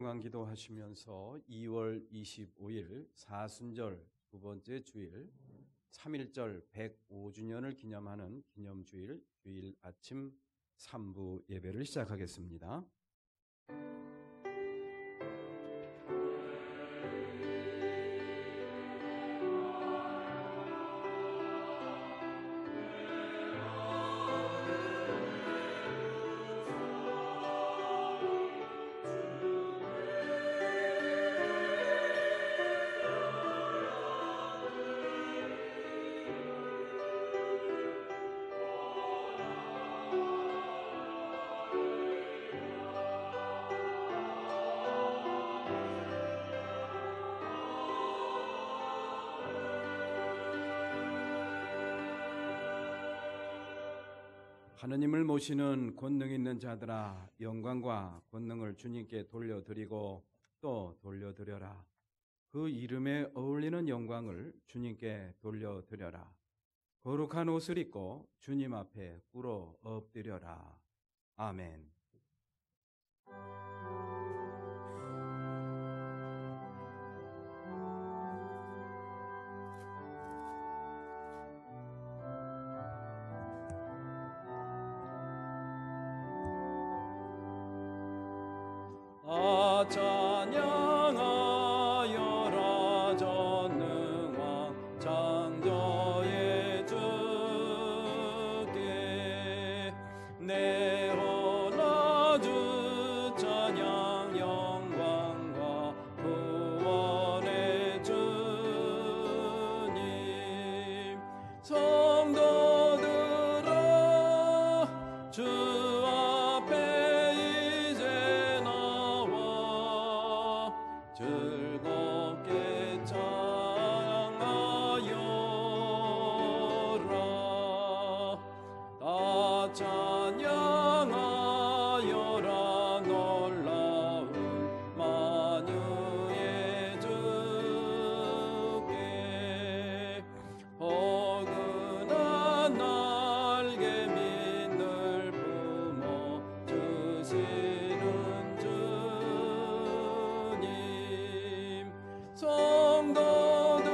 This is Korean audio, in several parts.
중앙기도 하시면서 2월 25일 사순절 두 번째 주일 3.1절 105주년을 기념하는 기념주일 주일 아침 3부 예배를 시작하겠습니다. 하느님을 모시는 권능 있는 자들아, 영광과 권능을 주님께 돌려드리고 또 돌려드려라. 그 이름에 어울리는 영광을 주님께 돌려드려라. 거룩한 옷을 입고 주님 앞에 꿇어 엎드려라. 아멘. 찬양하여라 전능왕 창조의 주께 내 혼아 주 찬양 영광과 구원의 주님 성도들아 주 즐겁게 찬양하여라. 다 찬양하여라. 놀라운 만유의 주께 포근한 날개 밑을 품어 주시는 주님 성도들아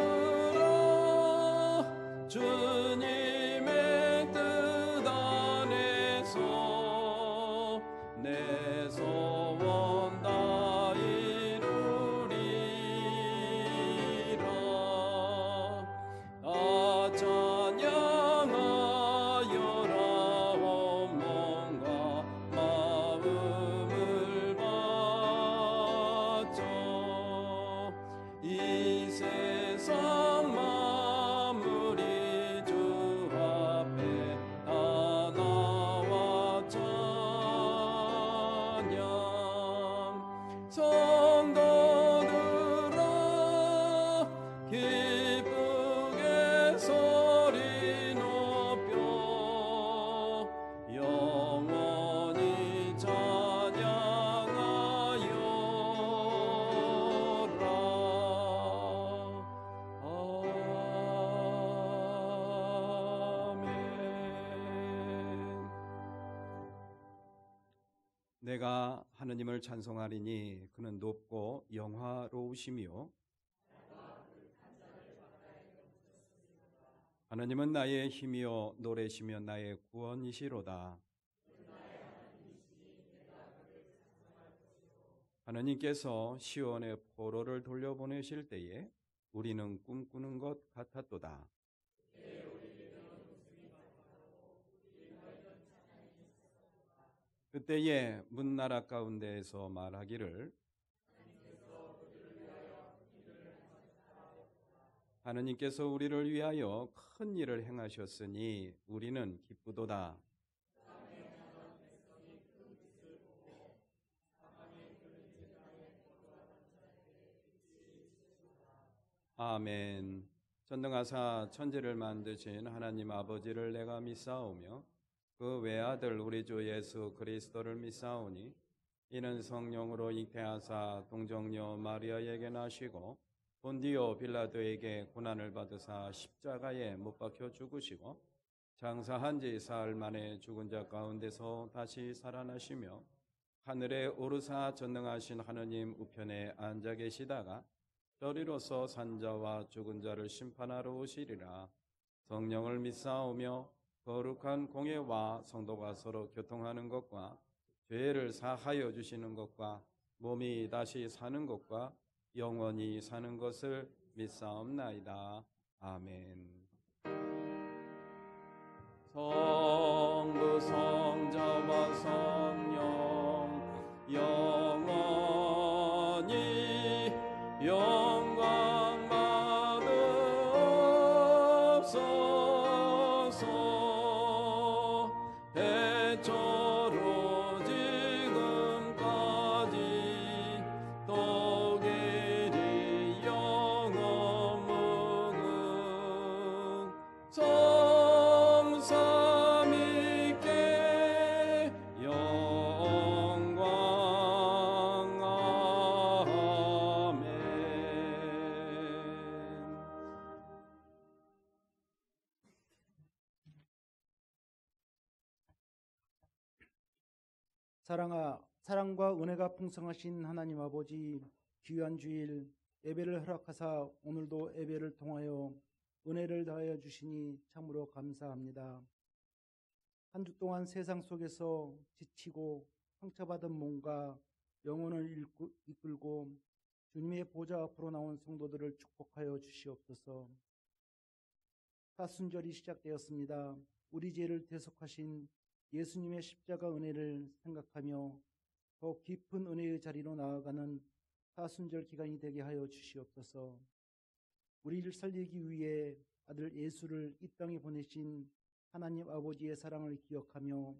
주님의 뜻 안에서 내 소원 다 이루리라. 다 찬양하여라. 온몸과 마음을 바쳐 이 세상 만물이 주 앞에 다 나와 찬양 성도들아 기쁘게 소리 높여 영원히 내가 하느님을 찬송하리니 그는 높고 영화로우시며 하느님은 나의 힘이요 노래시며 나의 구원이시로다. 하느님께서 시온의 포로를 돌려보내실 때에 우리는 꿈꾸는 것 같았도다. 그때에 문나라 가운데에서 말하기를 하느님께서 우리를 위하여 큰 일을 행하셨으니 우리는 기쁘도다. 아멘. 전능하사 천지를 만드신 하나님 아버지를 내가 믿사오며 그 외아들 우리 주 예수 그리스도를 믿사오니 이는 성령으로 잉태하사 동정녀 마리아에게 나시고 본디오 빌라도에게 고난을 받으사 십자가에 못 박혀 죽으시고 장사한 지 사흘 만에 죽은 자 가운데서 다시 살아나시며 하늘에 오르사 전능하신 하느님 우편에 앉아 계시다가 저리로서 산자와 죽은 자를 심판하러 오시리라. 성령을 믿사오며 거룩한 공예와 성도가 서로 교통하는 것과 죄를 사하여 주시는 것과 몸이 다시 사는 것과 영원히 사는 것을 믿사옵나이다. 아멘. 성부 성자와 성령 영원히 영광 받으옵소서. 대초로 지금까지 또 길이 영원 무궁 성삼위께 영광. 아멘. 사랑과 은혜가 풍성하신 하나님 아버지, 귀한 주일 예배를 허락하사 오늘도 예배를 통하여 은혜를 더하여 주시니 참으로 감사합니다. 한 주 동안 세상 속에서 지치고 상처받은 몸과 영혼을 이끌고 주님의 보좌 앞으로 나온 성도들을 축복하여 주시옵소서. 사순절이 시작되었습니다. 우리 죄를 대속하신 예수님의 십자가 은혜를 생각하며 더 깊은 은혜의 자리로 나아가는 사순절 기간이 되게 하여 주시옵소서. 우리를 살리기 위해 아들 예수를 이 땅에 보내신 하나님 아버지의 사랑을 기억하며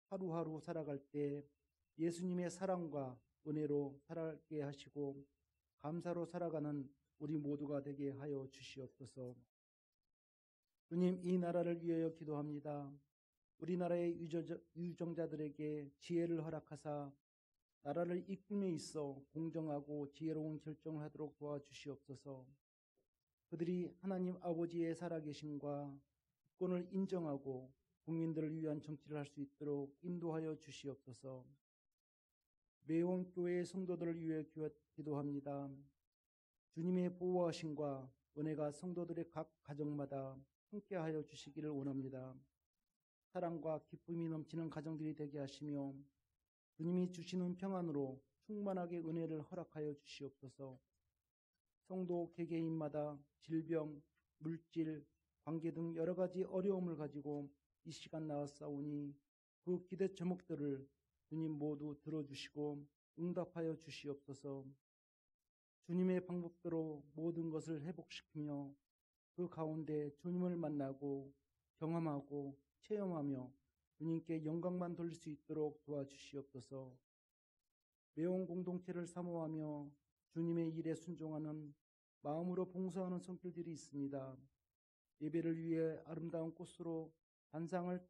하루하루 살아갈 때 예수님의 사랑과 은혜로 살아가게 하시고 감사로 살아가는 우리 모두가 되게 하여 주시옵소서. 주님, 이 나라를 위하여 기도합니다. 우리나라의 유정자들에게 지혜를 허락하사 나라를 이끌며 있어 공정하고 지혜로운 결정을 하도록 도와주시옵소서. 그들이 하나님 아버지의 살아계심과 주권을 인정하고 국민들을 위한 정치를 할 수 있도록 인도하여 주시옵소서. 매운 교회의 성도들을 위해 기도합니다. 주님의 보호하심과 은혜가 성도들의 각 가정마다 함께하여 주시기를 원합니다. 사랑과 기쁨이 넘치는 가정들이 되게 하시며 주님이 주시는 평안으로 충만하게 은혜를 허락하여 주시옵소서. 성도 개개인마다 질병, 물질, 관계 등 여러 가지 어려움을 가지고 이 시간 나왔사오니 그 기대 제목들을 주님 모두 들어주시고 응답하여 주시옵소서. 주님의 방법대로 모든 것을 회복시키며 그 가운데 주님을 만나고 경험하고 체험하며 주님께 영광만 돌릴 수 있도록 도와주시옵소서. 매운 공동체를 사모하며 주님의 일에 순종하는 마음으로 봉사하는 손길들이 있습니다. 예배를 위해 아름다운 꽃으로 단상을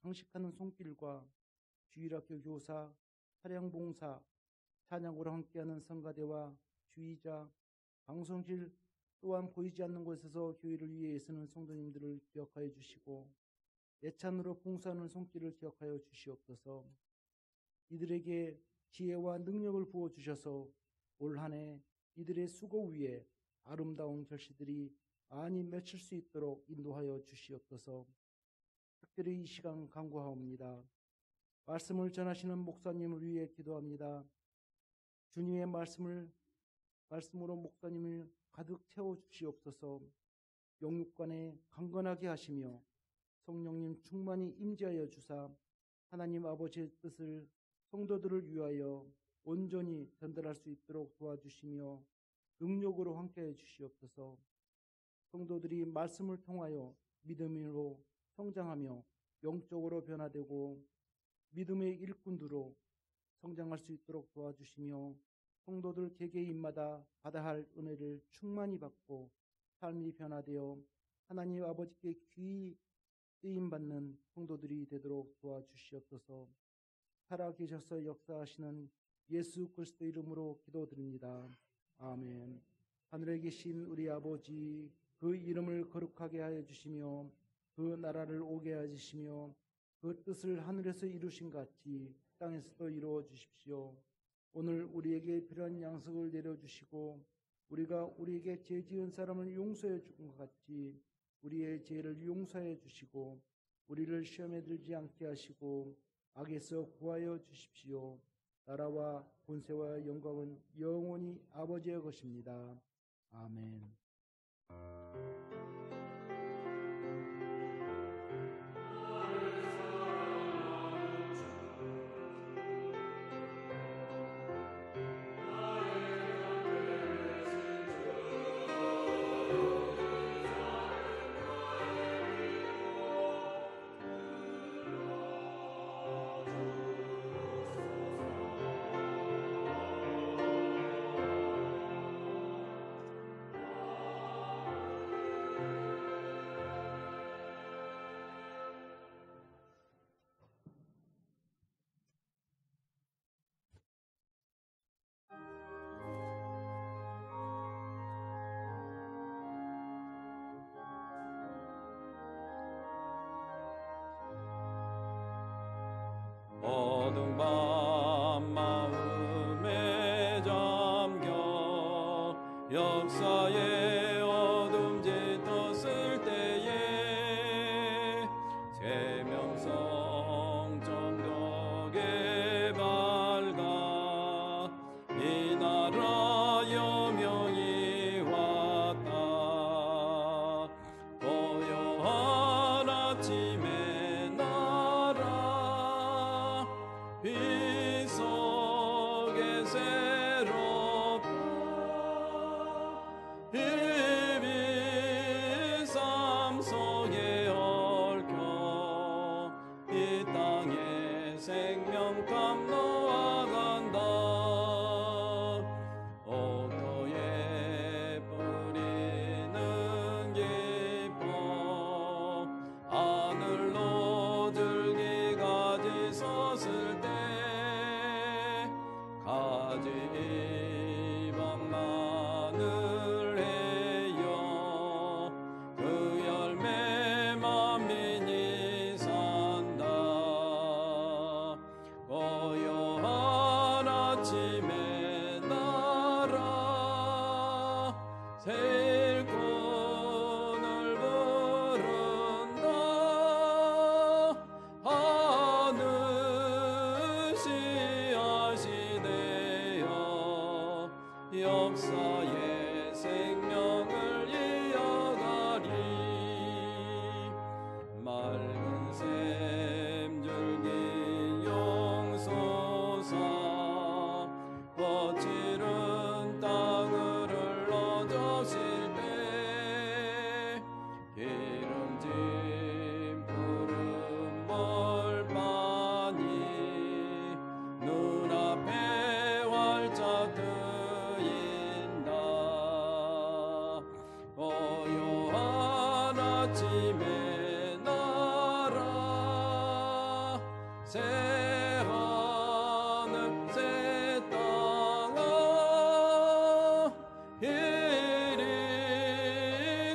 장식하는 손길과 주일학교 교사, 차량봉사, 찬양으로 함께하는 성가대와 주의자, 방송실 또한 보이지 않는 곳에서 교회를 위해 애쓰는 성도님들을 기억하여 주시고 예찬으로 봉사하는 손길을 기억하여 주시옵소서. 이들에게 지혜와 능력을 부어주셔서 올 한 해 이들의 수고 위에 아름다운 결실들이 많이 맺힐 수 있도록 인도하여 주시옵소서. 특별히 이 시간 간구하옵니다. 말씀을 전하시는 목사님을 위해 기도합니다. 주님의 말씀으로 목사님을 가득 채워 주시옵소서. 영육간에 강건하게 하시며 성령님 충만히 임재하여 주사 하나님 아버지의 뜻을 성도들을 위하여 온전히 전달할 수 있도록 도와주시며 능력으로 함께해 주시옵소서. 성도들이 말씀을 통하여 믿음으로 성장하며 영적으로 변화되고 믿음의 일꾼들로 성장할 수 있도록 도와주시며 성도들 개개인마다 받아야 할 은혜를 충만히 받고 삶이 변화되어 하나님 아버지께 귀히 쓰임받는 성도들이 되도록 도와주시옵소서. 살아계셔서 역사하시는 예수 그리스도 이름으로 기도드립니다. 아멘. 하늘에 계신 우리 아버지, 그 이름을 거룩하게 하여 주시며 그 나라를 오게 하여 주시며 그 뜻을 하늘에서 이루신 같이 땅에서도 이루어 주십시오. 오늘 우리에게 필요한 양식을 내려주시고 우리가 우리에게 죄 지은 사람을 용서해 준 것 같이 우리의 죄를 용서해 주시고 우리를 시험에 들지 않게 하시고 악에서 구하여 주십시오. 나라와 권세와 영광은 영원히 아버지의 것입니다. 아멘. 어두운 밤 마음에 잠겨 역사의 어둠 짙었을 때에 세명성 정덕에 밝아 이 나라 여명이 왔다. 고요한 아침에 나라 빛 속에 새롭다. 이 빛 삶 속에 얽혀 이 땅에 생명감 놓아간다. 옥토에 뿌리는 기뻐 하늘로 들기가지 섰을 때 가지 이방 마늘해요. 그 열매 만민이 산다. 고요한 아침에 나라 새 일꾼을 부른다. 하늘시 하시되어 역사의 생명을 이어가리. 맑은 샘줄기 용솟아 거칠은 땅을 흘러젖을 때 기름진 푸른 벌판이 눈앞에 활짝 트인다. 고요한 아침에 나라 새 하늘 새 땅아 이리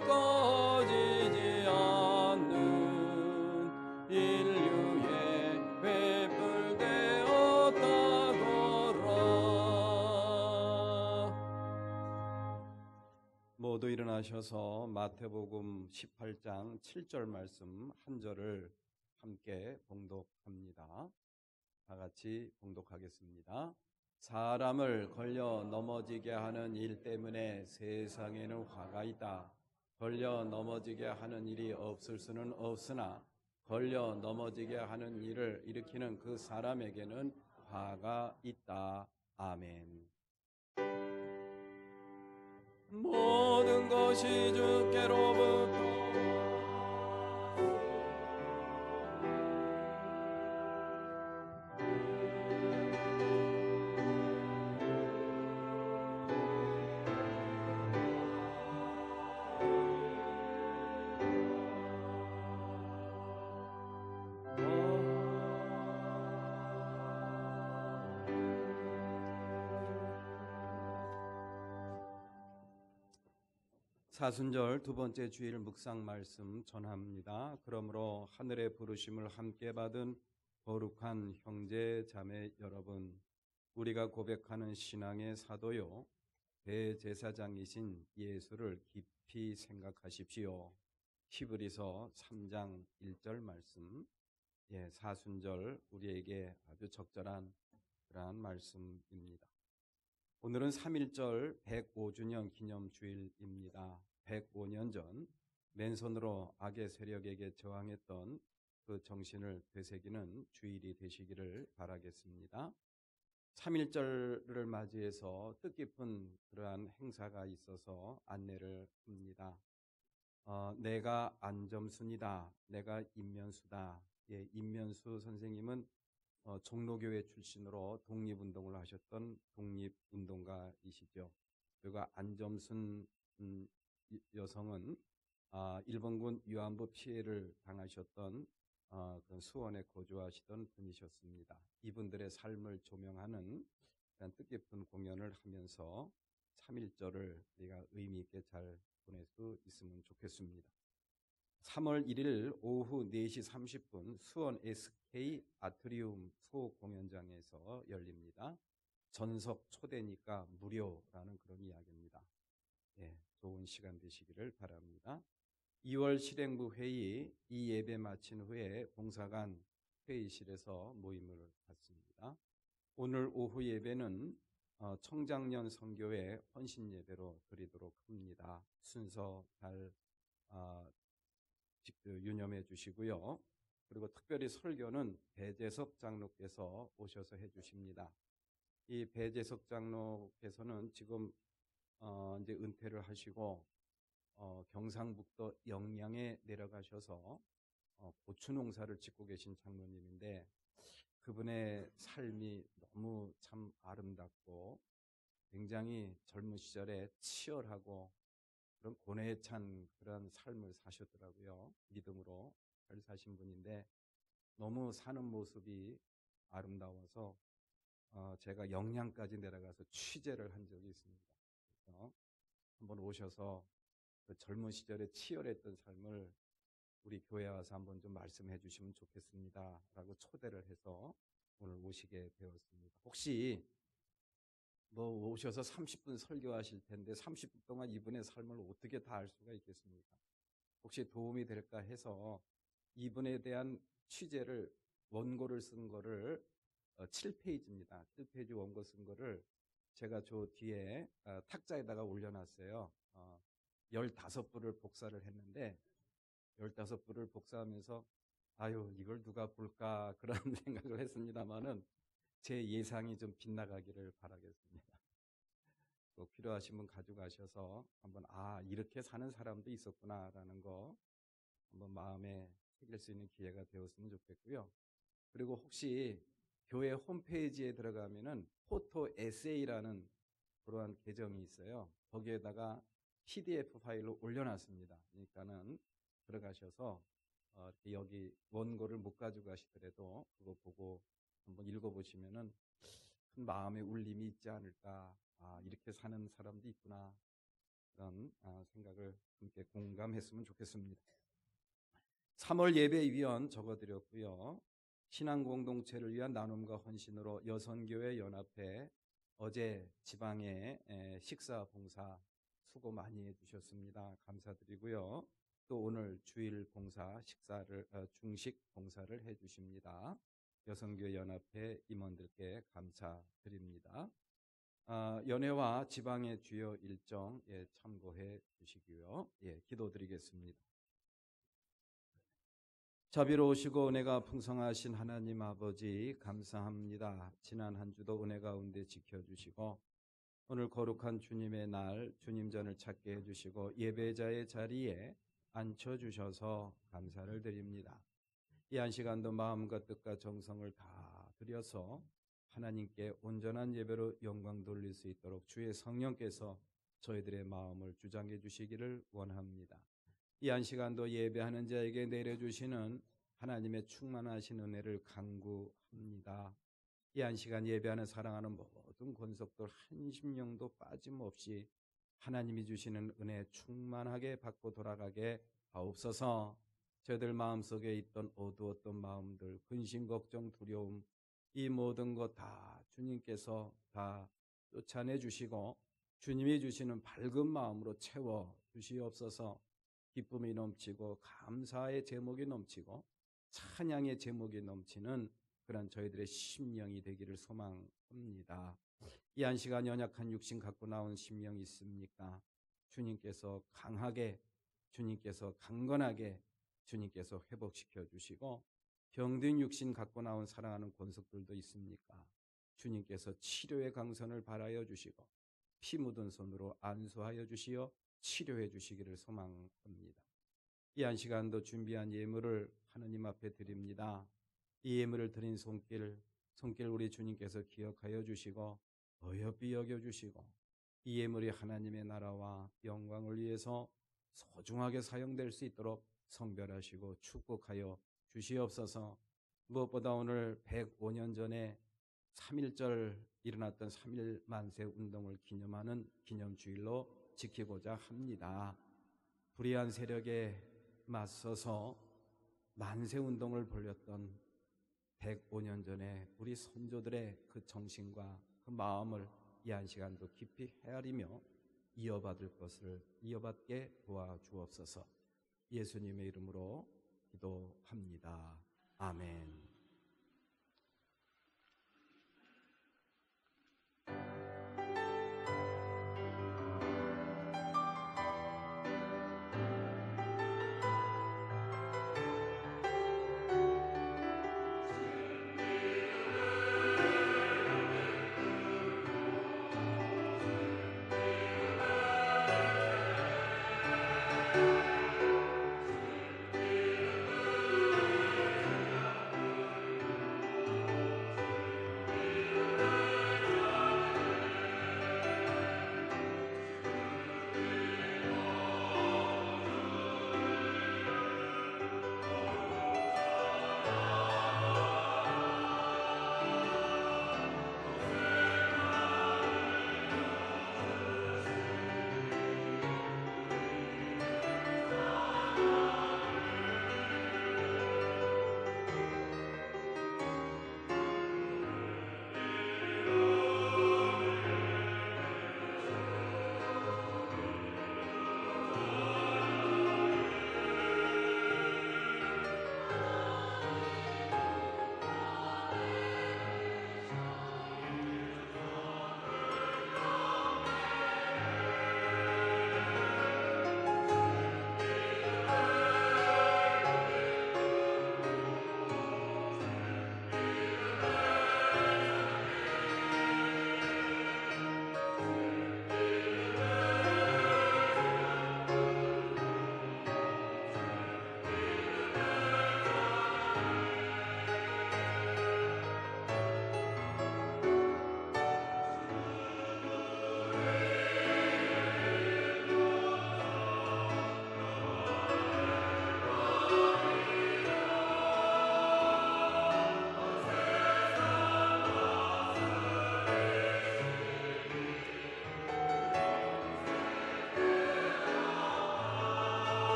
꺼지지 않는 인류의 횃불 되었다거라. 모두 일어나셔서 마태복음 18장 7절 말씀 한 절을 함께 봉독합니다. 다 같이 봉독하겠습니다. 사람을 걸려 넘어지게 하는 일 때문에 세상에는 화가 있다. 걸려 넘어지게 하는 일이 없을 수는 없으나 걸려 넘어지게 하는 일을 일으키는 그 사람에게는 화가 있다. 아멘. 모든 것이 주께로부터 사순절 두 번째 주일 묵상 말씀 전합니다. 그러므로 하늘의 부르심을 함께 받은 거룩한 형제 자매 여러분, 우리가 고백하는 신앙의 사도요 대제사장이신 예수를 깊이 생각하십시오. 히브리서 3장 1절 말씀, 사순절 우리에게 아주 적절한 그러한 말씀입니다. 오늘은 3.1절 105주년 기념주일입니다. 105년 전 맨손으로 악의 세력에게 저항했던 그 정신을 되새기는 주일이 되시기를 바라겠습니다. 3.1절을 맞이해서 뜻깊은 그러한 행사가 있어서 안내를 합니다. 내가 안점순이다. 내가 임면수다. 임면수 선생님은 종로교회 출신으로 독립운동을 하셨던 독립운동가이시죠. 그리고 안점순 여성은 일본군 위안부 피해를 당하셨던 그런 수원에 거주하시던 분이셨습니다. 이분들의 삶을 조명하는 그런 뜻깊은 공연을 하면서 3.1절을 우리가 의미 있게 잘 보낼 수 있으면 좋겠습니다. 3월 1일 오후 4시 30분 수원 SK 아트리움 소공연장에서 열립니다. 전석 초대니까 무료라는 그런 이야기입니다. 좋은 시간 되시기를 바랍니다. 2월 실행부 회의, 이 예배 마친 후에 봉사관 회의실에서 모임을 갖습니다. 오늘 오후 예배는 청장년 선교회 헌신 예배로 드리도록 합니다. 순서 잘 유념해 주시고요. 그리고 특별히 설교는 배재석 장로께서 오셔서 해 주십니다. 이 배재석 장로께서는 지금 이제 은퇴를 하시고 경상북도 영양에 내려가셔서 고추 농사를 짓고 계신 장로님인데 그분의 삶이 너무 참 아름답고 굉장히 젊은 시절에 치열하고 그런 고뇌에 찬 그런 삶을 사셨더라고요. 믿음으로 잘 사신 분인데 너무 사는 모습이 아름다워서 제가 영양까지 내려가서 취재를 한 적이 있습니다. 그래서 한번 오셔서 그 젊은 시절에 치열했던 삶을 우리 교회에 와서 한번 좀 말씀해 주시면 좋겠습니다 라고 초대를 해서 오늘 오시게 되었습니다. 혹시 오셔서 30분 설교하실 텐데 30분 동안 이분의 삶을 어떻게 다 알 수가 있겠습니까? 혹시 도움이 될까 해서 이분에 대한 취재를 원고를 쓴 거를 7페이지입니다. 7페이지 원고 쓴 거를 제가 저 뒤에 탁자에다가 올려놨어요. 15부를 복사를 했는데 15부를 복사하면서 아유 이걸 누가 볼까 그런 생각을 했습니다만은 제 예상이 좀 빗나가기를 바라겠습니다. 또 필요하신 분 가져가셔서 한번 이렇게 사는 사람도 있었구나라는 거 한번 마음에 새길 수 있는 기회가 되었으면 좋겠고요. 그리고 혹시 교회 홈페이지에 들어가면은 포토 에세이라는 그러한 계정이 있어요. 거기에다가 PDF 파일로 올려놨습니다. 그러니까는 들어가셔서 여기 원고를 못 가져가시더라도 그거 보고 한번 읽어보시면은 큰 마음의 울림이 있지 않을까. 이렇게 사는 사람도 있구나. 그런 생각을 함께 공감했으면 좋겠습니다. 3월 예배위원 적어드렸고요. 신앙공동체를 위한 나눔과 헌신으로 여선교회 연합회 어제 지방에 식사 봉사 수고 많이 해주셨습니다. 감사드리고요. 또 오늘 주일 봉사 식사를 중식 봉사를 해주십니다. 여선교회 연합회 임원들께 감사드립니다. 연회와 지방의 주요 일정 참고해 주시고요. 기도드리겠습니다. 자비로우시고 은혜가 풍성하신 하나님 아버지 감사합니다. 지난 한 주도 은혜 가운데 지켜주시고 오늘 거룩한 주님의 날 주님전을 찾게 해주시고 예배자의 자리에 앉혀주셔서 감사를 드립니다. 이 한 시간도 마음과 뜻과 정성을 다 들여서 하나님께 온전한 예배로 영광 돌릴 수 있도록 주의 성령께서 저희들의 마음을 주장해 주시기를 원합니다. 이 한 시간도 예배하는 자에게 내려주시는 하나님의 충만하신 은혜를 간구합니다. 이 한 시간 예배하는 사랑하는 모든 권속들 한 심령도 빠짐없이 하나님이 주시는 은혜 충만하게 받고 돌아가게 하옵소서. 저들 마음속에 있던 어두웠던 마음들, 근심, 걱정, 두려움, 이 모든 것 다 주님께서 다 쫓아내 주시고 주님이 주시는 밝은 마음으로 채워 주시옵소서. 기쁨이 넘치고 감사의 제목이 넘치고 찬양의 제목이 넘치는 그런 저희들의 심령이 되기를 소망합니다. 이 한 시간 연약한 육신 갖고 나온 심령이 있습니까? 주님께서 강하게, 주님께서 강건하게, 주님께서 회복시켜 주시고, 병든 육신 갖고 나온 사랑하는 권속들도 있습니까? 주님께서 치료의 강선을 발하여 주시고 피 묻은 손으로 안수하여 주시어 치료해 주시기를 소망합니다. 이 한 시간도 준비한 예물을 하느님 앞에 드립니다. 이 예물을 드린 손길 우리 주님께서 기억하여 주시고 어여삐 여겨주시고 이 예물이 하나님의 나라와 영광을 위해서 소중하게 사용될 수 있도록 성별하시고 축복하여 주시옵소서. 무엇보다 오늘 105년 전에 3.1절 일어났던 3.1 만세 운동을 기념하는 기념주일로 지키고자 합니다. 불의한 세력에 맞서서 만세 운동을 벌였던 105년 전에 우리 선조들의 그 정신과 그 마음을 이 한 시간도 깊이 헤아리며 이어받을 것을 이어받게 도와주옵소서. 예수님의 이름으로 기도합니다. 아멘.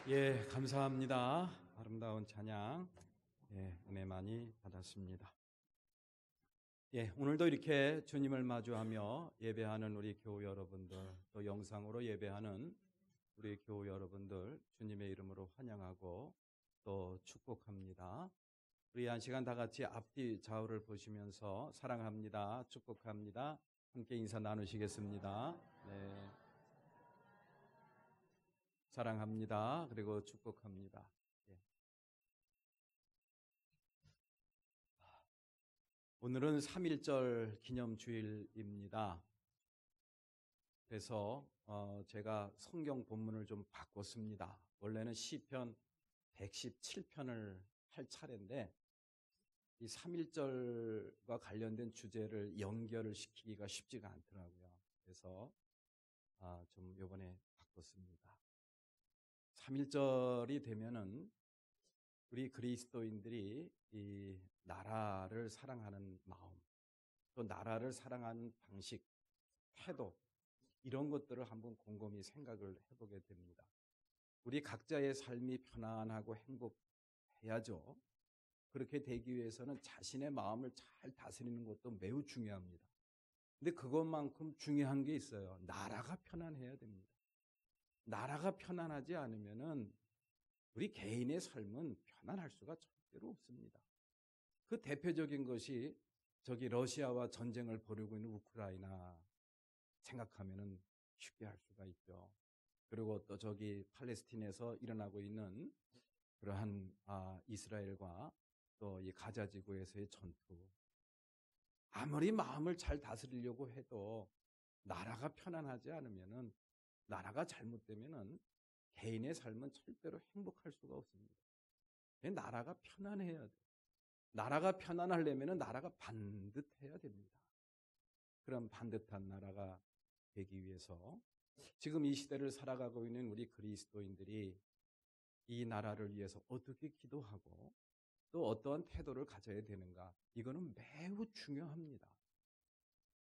예, 감사합니다. 아름다운 찬양, 은혜 많이 받았습니다. 예, 오늘도 이렇게 주님을 마주하며 예배하는 우리 교우 여러분들, 또 영상으로 예배하는 우리 교우 여러분들 주님의 이름으로 환영하고 또 축복합니다. 우리 한 시간 다 같이 앞뒤 좌우를 보시면서 사랑합니다, 축복합니다, 함께 인사 나누시겠습니다. 네, 사랑합니다. 그리고 축복합니다. 예. 오늘은 3.1절 기념주일입니다. 그래서 제가 성경 본문을 좀 바꿨습니다. 원래는 시편 117편을 할 차례인데 이 3.1절과 관련된 주제를 연결을 시키기가 쉽지가 않더라고요. 그래서 좀 이번에 바꿨습니다. 3.1절이 되면은 우리 그리스도인들이 이 나라를 사랑하는 마음, 또 나라를 사랑하는 방식, 태도, 이런 것들을 한번 곰곰이 생각을 해보게 됩니다. 우리 각자의 삶이 편안하고 행복해야죠. 그렇게 되기 위해서는 자신의 마음을 잘 다스리는 것도 매우 중요합니다. 근데 그것만큼 중요한 게 있어요. 나라가 편안해야 됩니다. 나라가 편안하지 않으면은 우리 개인의 삶은 편안할 수가 절대로 없습니다. 그 대표적인 것이 저기 러시아와 전쟁을 벌이고 있는 우크라이나 생각하면은 쉽게 할 수가 있죠. 그리고 또 저기 팔레스틴에서 일어나고 있는 그러한 이스라엘과 또 이 가자 지구에서의 전투. 아무리 마음을 잘 다스리려고 해도 나라가 편안하지 않으면은, 나라가 잘못되면은 개인의 삶은 절대로 행복할 수가 없습니다. 나라가 편안해야 돼요. 나라가 편안하려면은 나라가 반듯해야 됩니다. 그런 반듯한 나라가 되기 위해서 지금 이 시대를 살아가고 있는 우리 그리스도인들이 이 나라를 위해서 어떻게 기도하고 또 어떠한 태도를 가져야 되는가, 이거는 매우 중요합니다.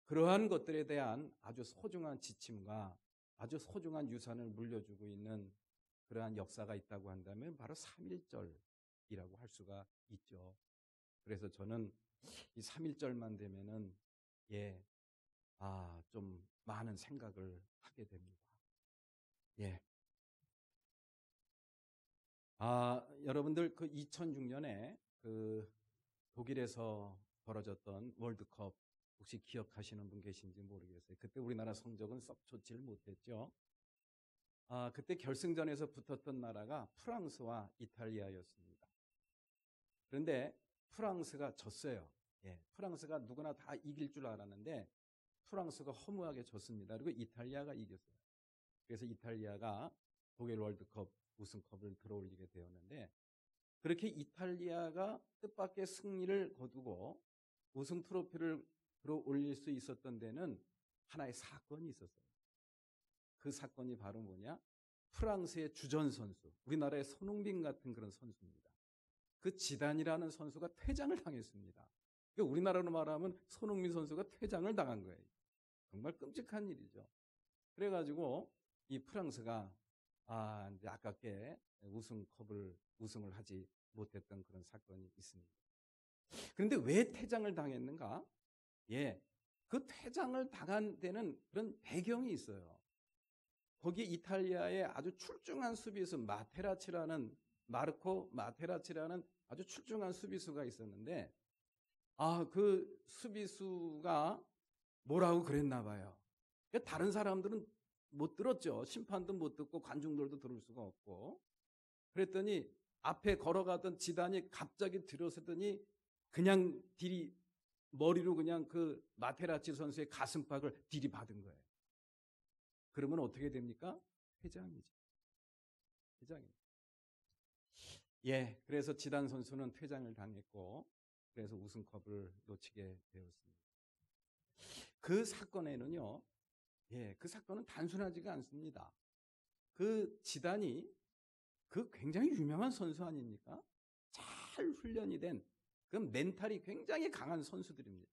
그러한 것들에 대한 아주 소중한 지침과 아주 소중한 유산을 물려주고 있는 그러한 역사가 있다고 한다면 바로 3.1절이라고 할 수가 있죠. 그래서 저는 이 3.1절만 되면은 좀 많은 생각을 하게 됩니다. 여러분들 그 2006년에 그 독일에서 벌어졌던 월드컵 혹시 기억하시는 분 계신지 모르겠어요. 그때 우리나라 성적은 썩 좋지를 못했죠. 그때 결승전에서 붙었던 나라가 프랑스와 이탈리아였습니다. 그런데 프랑스가 졌어요. 프랑스가 누구나 다 이길 줄 알았는데 프랑스가 허무하게 졌습니다. 그리고 이탈리아가 이겼어요. 그래서 이탈리아가 독일 월드컵 우승컵을 들어올리게 되었는데, 그렇게 이탈리아가 뜻밖의 승리를 거두고 우승 트로피를 들어올릴 수 있었던 데는 하나의 사건이 있었어요. 그 사건이 바로 뭐냐? 프랑스의 주전 선수, 우리나라의 손흥민 같은 그런 선수입니다. 그 지단이라는 선수가 퇴장을 당했습니다. 우리나라로 말하면 손흥민 선수가 퇴장을 당한 거예요. 정말 끔찍한 일이죠. 그래가지고 이 프랑스가 이제 아깝게 우승을 하지 못했던 그런 사건이 있습니다. 그런데 왜 퇴장을 당했는가? 그 퇴장을 당한 데는 그런 배경이 있어요. 거기에 이탈리아의 아주 출중한 수비수 마르코 마테라치라는 아주 출중한 수비수가 있었는데, 그 수비수가 뭐라고 그랬나 봐요. 다른 사람들은 못 들었죠. 심판도 못 듣고 관중들도 들을 수가 없고. 그랬더니 앞에 걸어가던 지단이 갑자기 들어서더니 그냥 머리로 그냥 그 마테라치 선수의 가슴팍을 들이받은 거예요. 그러면 어떻게 됩니까? 퇴장이죠. 퇴장입니다. 그래서 지단 선수는 퇴장을 당했고, 그래서 우승컵을 놓치게 되었습니다. 그 사건에는요, 그 사건은 단순하지가 않습니다. 그 지단이 그 굉장히 유명한 선수 아닙니까? 잘 훈련이 된 그 멘탈이 굉장히 강한 선수들입니다.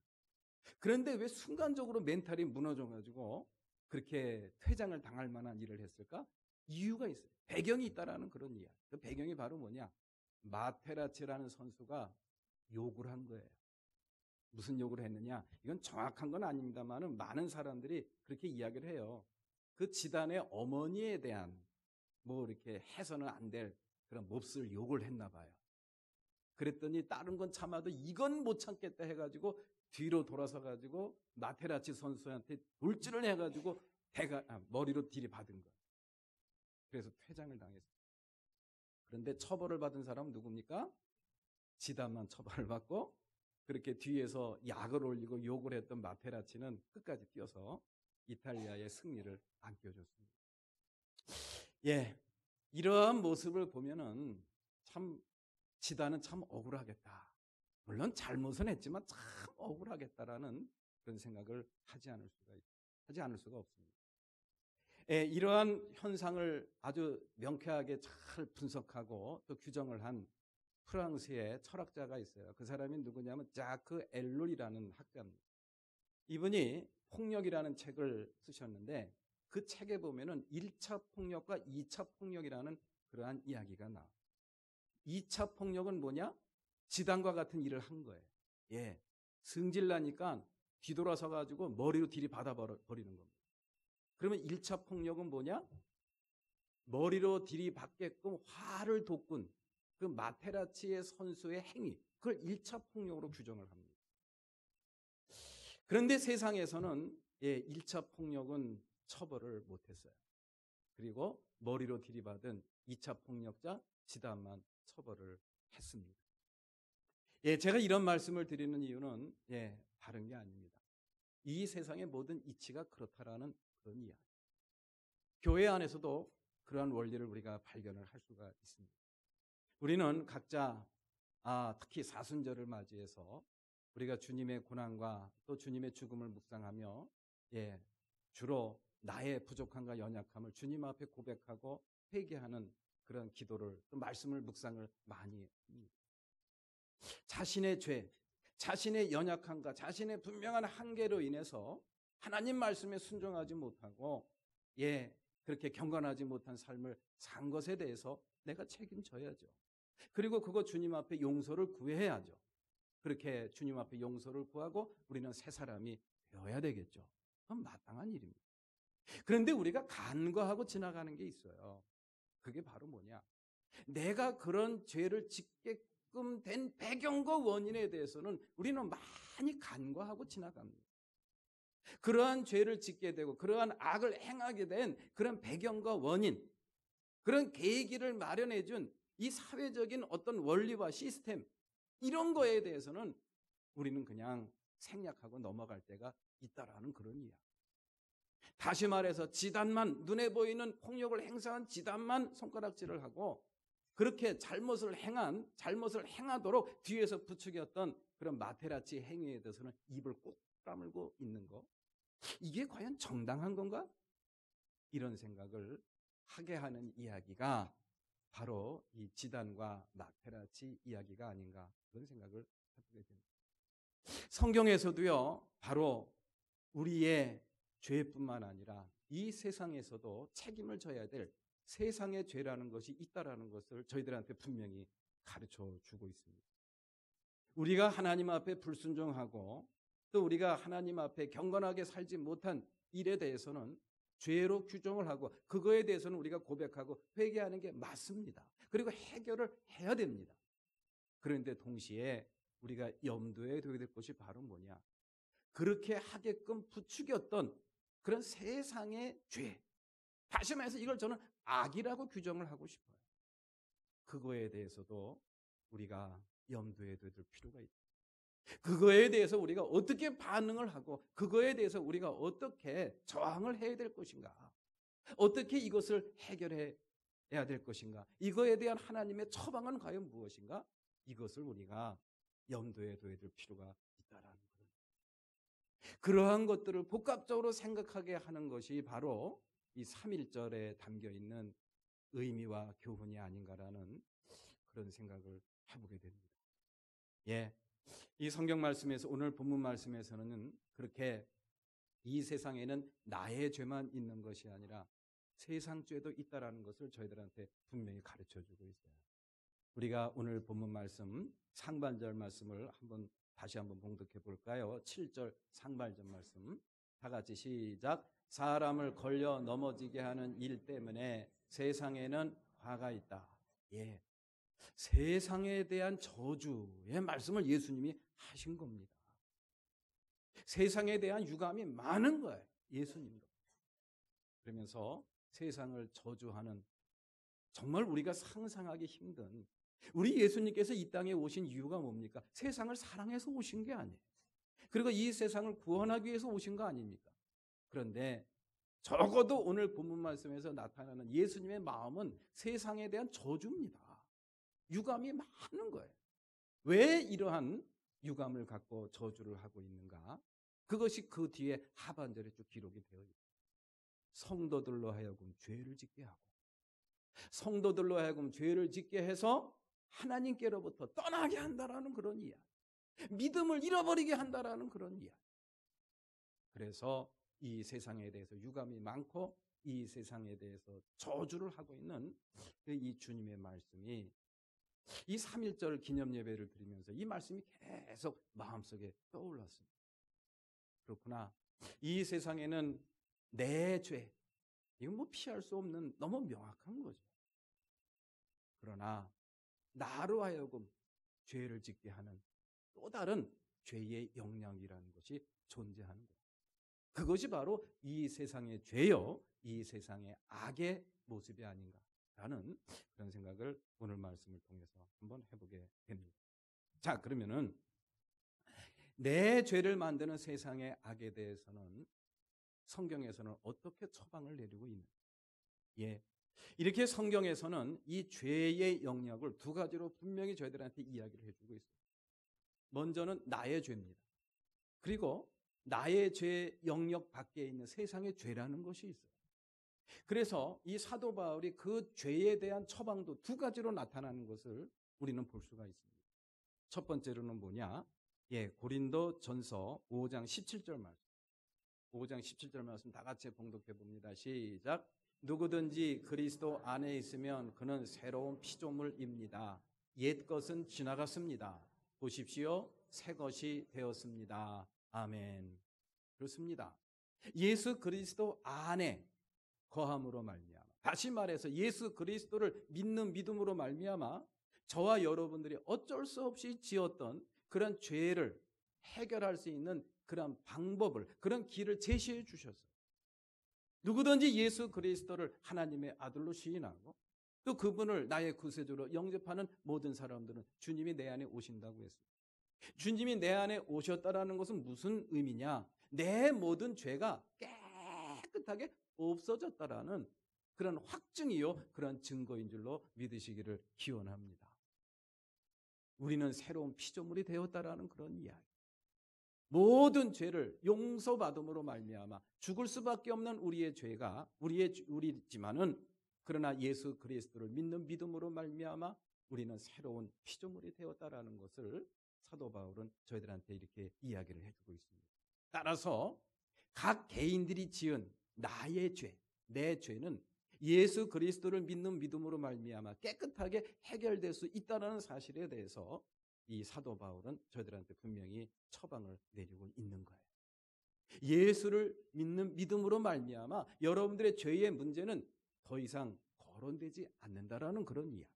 그런데 왜 순간적으로 멘탈이 무너져가지고 그렇게 퇴장을 당할 만한 일을 했을까? 이유가 있어요. 배경이 있다라는 그런 이야기. 그 배경이 바로 뭐냐? 마테라치라는 선수가 욕을 한 거예요. 무슨 욕을 했느냐? 이건 정확한 건 아닙니다만은 많은 사람들이 그렇게 이야기를 해요. 그 지단의 어머니에 대한 뭐 이렇게 해서는 안 될 그런 몹쓸 욕을 했나 봐요. 그랬더니 다른 건 참아도 이건 못 참겠다 해가지고 뒤로 돌아서 가지고 마테라치 선수한테 돌진을 해가지고 머리로 들이받은 거예요. 그래서 퇴장을 당했어요. 그런데 처벌을 받은 사람은 누굽니까? 지단만 처벌을 받고 그렇게 뒤에서 약을 올리고 욕을 했던 마테라치는 끝까지 뛰어서 이탈리아의 승리를 안겨줬습니다. 예, 이러한 모습을 보면은 참 지단은 참 억울하겠다. 물론 잘못은 했지만 참 억울하겠다라는 그런 생각을 하지 않을 수가 없습니다. 예, 이러한 현상을 아주 명쾌하게 잘 분석하고 또 규정을 한 프랑스의 철학자가 있어요. 그 사람이 누구냐면 자크 엘룰이라는 학자입니다. 이분이 폭력이라는 책을 쓰셨는데 그 책에 보면은 1차 폭력과 2차 폭력이라는 그러한 이야기가 나와요. 2차 폭력은 뭐냐? 지단과 같은 일을 한 거예요. 예, 승질나니까 뒤돌아서 가지고 머리로 들이받아 버리는 겁니다. 그러면 1차 폭력은 뭐냐? 머리로 들이받게끔 화를 돋군 그 마테라치의 선수의 행위, 그걸 1차 폭력으로 규정을 합니다. 그런데 세상에서는 1차 폭력은 처벌을 못했어요. 그리고 머리로 들이받은 2차 폭력자 지단만 처벌을 했습니다. 제가 이런 말씀을 드리는 이유는 다른 게 아닙니다. 이 세상의 모든 이치가 그렇다라는 그런 이야기. 교회 안에서도 그러한 원리를 우리가 발견을 할 수가 있습니다. 우리는 각자 특히 사순절을 맞이해서 우리가 주님의 고난과 또 주님의 죽음을 묵상하며 주로 나의 부족함과 연약함을 주님 앞에 고백하고 회개하는 그런 기도를 또 말씀을 묵상을 많이 합니다. 자신의 죄, 자신의 연약함과 자신의 분명한 한계로 인해서 하나님 말씀에 순종하지 못하고 그렇게 경건하지 못한 삶을 산 것에 대해서 내가 책임져야죠. 그리고 그거 주님 앞에 용서를 구해야죠. 그렇게 주님 앞에 용서를 구하고 우리는 새 사람이 되어야 되겠죠. 그건 마땅한 일입니다. 그런데 우리가 간과하고 지나가는 게 있어요. 그게 바로 뭐냐? 내가 그런 죄를 짓게끔 된 배경과 원인에 대해서는 우리는 많이 간과하고 지나갑니다. 그러한 죄를 짓게 되고 그러한 악을 행하게 된 그런 배경과 원인, 그런 계기를 마련해 준 이 사회적인 어떤 원리와 시스템, 이런 거에 대해서는 우리는 그냥 생략하고 넘어갈 때가 있다라는 그런 이야기. 다시 말해서 지단만, 눈에 보이는 폭력을 행사한 지단만 손가락질을 하고 그렇게 잘못을 행하도록 뒤에서 부추겼던 그런 마테라치 행위에 대해서는 입을 꼭 까물고 있는 거, 이게 과연 정당한 건가? 이런 생각을 하게 하는 이야기가 바로 이 지단과 마테라치 이야기가 아닌가, 그런 생각을 해보게 됩니다. 성경에서도요, 바로 우리의 죄뿐만 아니라 이 세상에서도 책임을 져야 될 세상의 죄라는 것이 있다라는 것을 저희들한테 분명히 가르쳐 주고 있습니다. 우리가 하나님 앞에 불순종하고 또 우리가 하나님 앞에 경건하게 살지 못한 일에 대해서는 죄로 규정을 하고 그거에 대해서는 우리가 고백하고 회개하는 게 맞습니다. 그리고 해결을 해야 됩니다. 그런데 동시에 우리가 염두에 둬야 될 것이 바로 뭐냐? 그렇게 하게끔 부추겼던 그런 세상의 죄, 다시 말해서 이걸 저는 악이라고 규정을 하고 싶어요. 그거에 대해서도 우리가 염두에 둬야 될 필요가 있다. 그거에 대해서 우리가 어떻게 반응을 하고 그거에 대해서 우리가 어떻게 저항을 해야 될 것인가, 어떻게 이것을 해결해야 될 것인가, 이거에 대한 하나님의 처방은 과연 무엇인가, 이것을 우리가 염두에 둬야 될 필요가 있다라는 거예요. 그러한 것들을 복합적으로 생각하게 하는 것이 바로 이 3.1절에 담겨있는 의미와 교훈이 아닌가라는 그런 생각을 해보게 됩니다. 이 성경 말씀에서, 오늘 본문 말씀에서는 그렇게 이 세상에는 나의 죄만 있는 것이 아니라 세상 죄도 있다라는 것을 저희들한테 분명히 가르쳐주고 있어요. 우리가 오늘 본문 말씀 상반절 말씀을 다시 한번 봉독해 볼까요? 7절 상반절 말씀 다 같이 시작. 사람을 걸려 넘어지게 하는 일 때문에 세상에는 화가 있다. 예. 세상에 대한 저주의 말씀을 예수님이 하신 겁니다. 세상에 대한 유감이 많은 거예요. 예수님도. 그러면서 세상을 저주하는 정말 우리가 상상하기 힘든 우리 예수님께서 이 땅에 오신 이유가 뭡니까? 세상을 사랑해서 오신 게 아니에요. 그리고 이 세상을 구원하기 위해서 오신 거 아닙니까? 그런데 적어도 오늘 본문 말씀에서 나타나는 예수님의 마음은 세상에 대한 저주입니다. 유감이 많은 거예요. 왜 이러한 유감을 갖고 저주를 하고 있는가? 그것이 그 뒤에 하반절에 쭉 기록이 되어 있어요. 성도들로 하여금 죄를 짓게 하고 성도들로 하여금 죄를 짓게 해서 하나님께로부터 떠나게 한다라는 그런 이야기. 믿음을 잃어버리게 한다라는 그런 이야기. 그래서 이 세상에 대해서 유감이 많고 이 세상에 대해서 저주를 하고 있는 이 주님의 말씀이 이 3.1절 기념 예배를 드리면서 이 말씀이 계속 마음속에 떠올랐습니다. 그렇구나. 이 세상에는 내 죄, 이건 뭐 피할 수 없는 너무 명확한 거죠. 그러나 나로 하여금 죄를 짓게 하는 또 다른 죄의 영향이라는 것이 존재하는 거예요. 그것이 바로 이 세상의 죄요, 이 세상의 악의 모습이 아닌가라는 그런 생각을 오늘 말씀을 통해서 한번 해보게 됩니다. 자, 그러면은 내 죄를 만드는 세상의 악에 대해서는 성경에서는 어떻게 처방을 내리고 있는가? 예, 이렇게 성경에서는 이 죄의 영역을 두 가지로 분명히 저희들한테 이야기를 해주고 있어요. 먼저는 나의 죄입니다. 그리고 나의 죄 영역 밖에 있는 세상의 죄라는 것이 있어요. 그래서 이 사도 바울이 그 죄에 대한 처방도 두 가지로 나타나는 것을 우리는 볼 수가 있습니다. 첫 번째로는 뭐냐? 예, 고린도 전서 5장 17절 말씀. 5장 17절 말씀 다 같이 봉독해 봅니다. 시작. 누구든지 그리스도 안에 있으면 그는 새로운 피조물입니다. 옛 것은 지나갔습니다. 보십시오. 새 것이 되었습니다. 아멘. 그렇습니다. 예수 그리스도 안에 거함으로 말미암아, 다시 말해서 예수 그리스도를 믿는 믿음으로 말미암아 저와 여러분들이 어쩔 수 없이 지었던 그런 죄를 해결할 수 있는 그런 방법을, 그런 길을 제시해 주셨어요. 누구든지 예수 그리스도를 하나님의 아들로 시인하고 또 그분을 나의 구세주로 영접하는 모든 사람들은 주님이 내 안에 오신다고 했어요. 주님이 내 안에 오셨다라는 것은 무슨 의미냐? 내 모든 죄가 깨끗하게 없어졌다라는 그런 확증이요, 그런 증거인 줄로 믿으시기를 기원합니다. 우리는 새로운 피조물이 되었다라는 그런 이야기. 모든 죄를 용서받음으로 말미암아 죽을 수밖에 없는 우리의 죄가 우리지만은 그러나 예수 그리스도를 믿는 믿음으로 말미암아 우리는 새로운 피조물이 되었다라는 것을 사도 바울은 저희들한테 이렇게 이야기를 해주고 있습니다. 따라서 각 개인들이 지은 나의 죄, 내 죄는 예수 그리스도를 믿는 믿음으로 말미암아 깨끗하게 해결될 수 있다는 사실에 대해서 이 사도 바울은 저희들한테 분명히 처방을 내리고 있는 거예요. 예수를 믿는 믿음으로 말미암아 여러분들의 죄의 문제는 더 이상 거론되지 않는다라는 그런 이야기.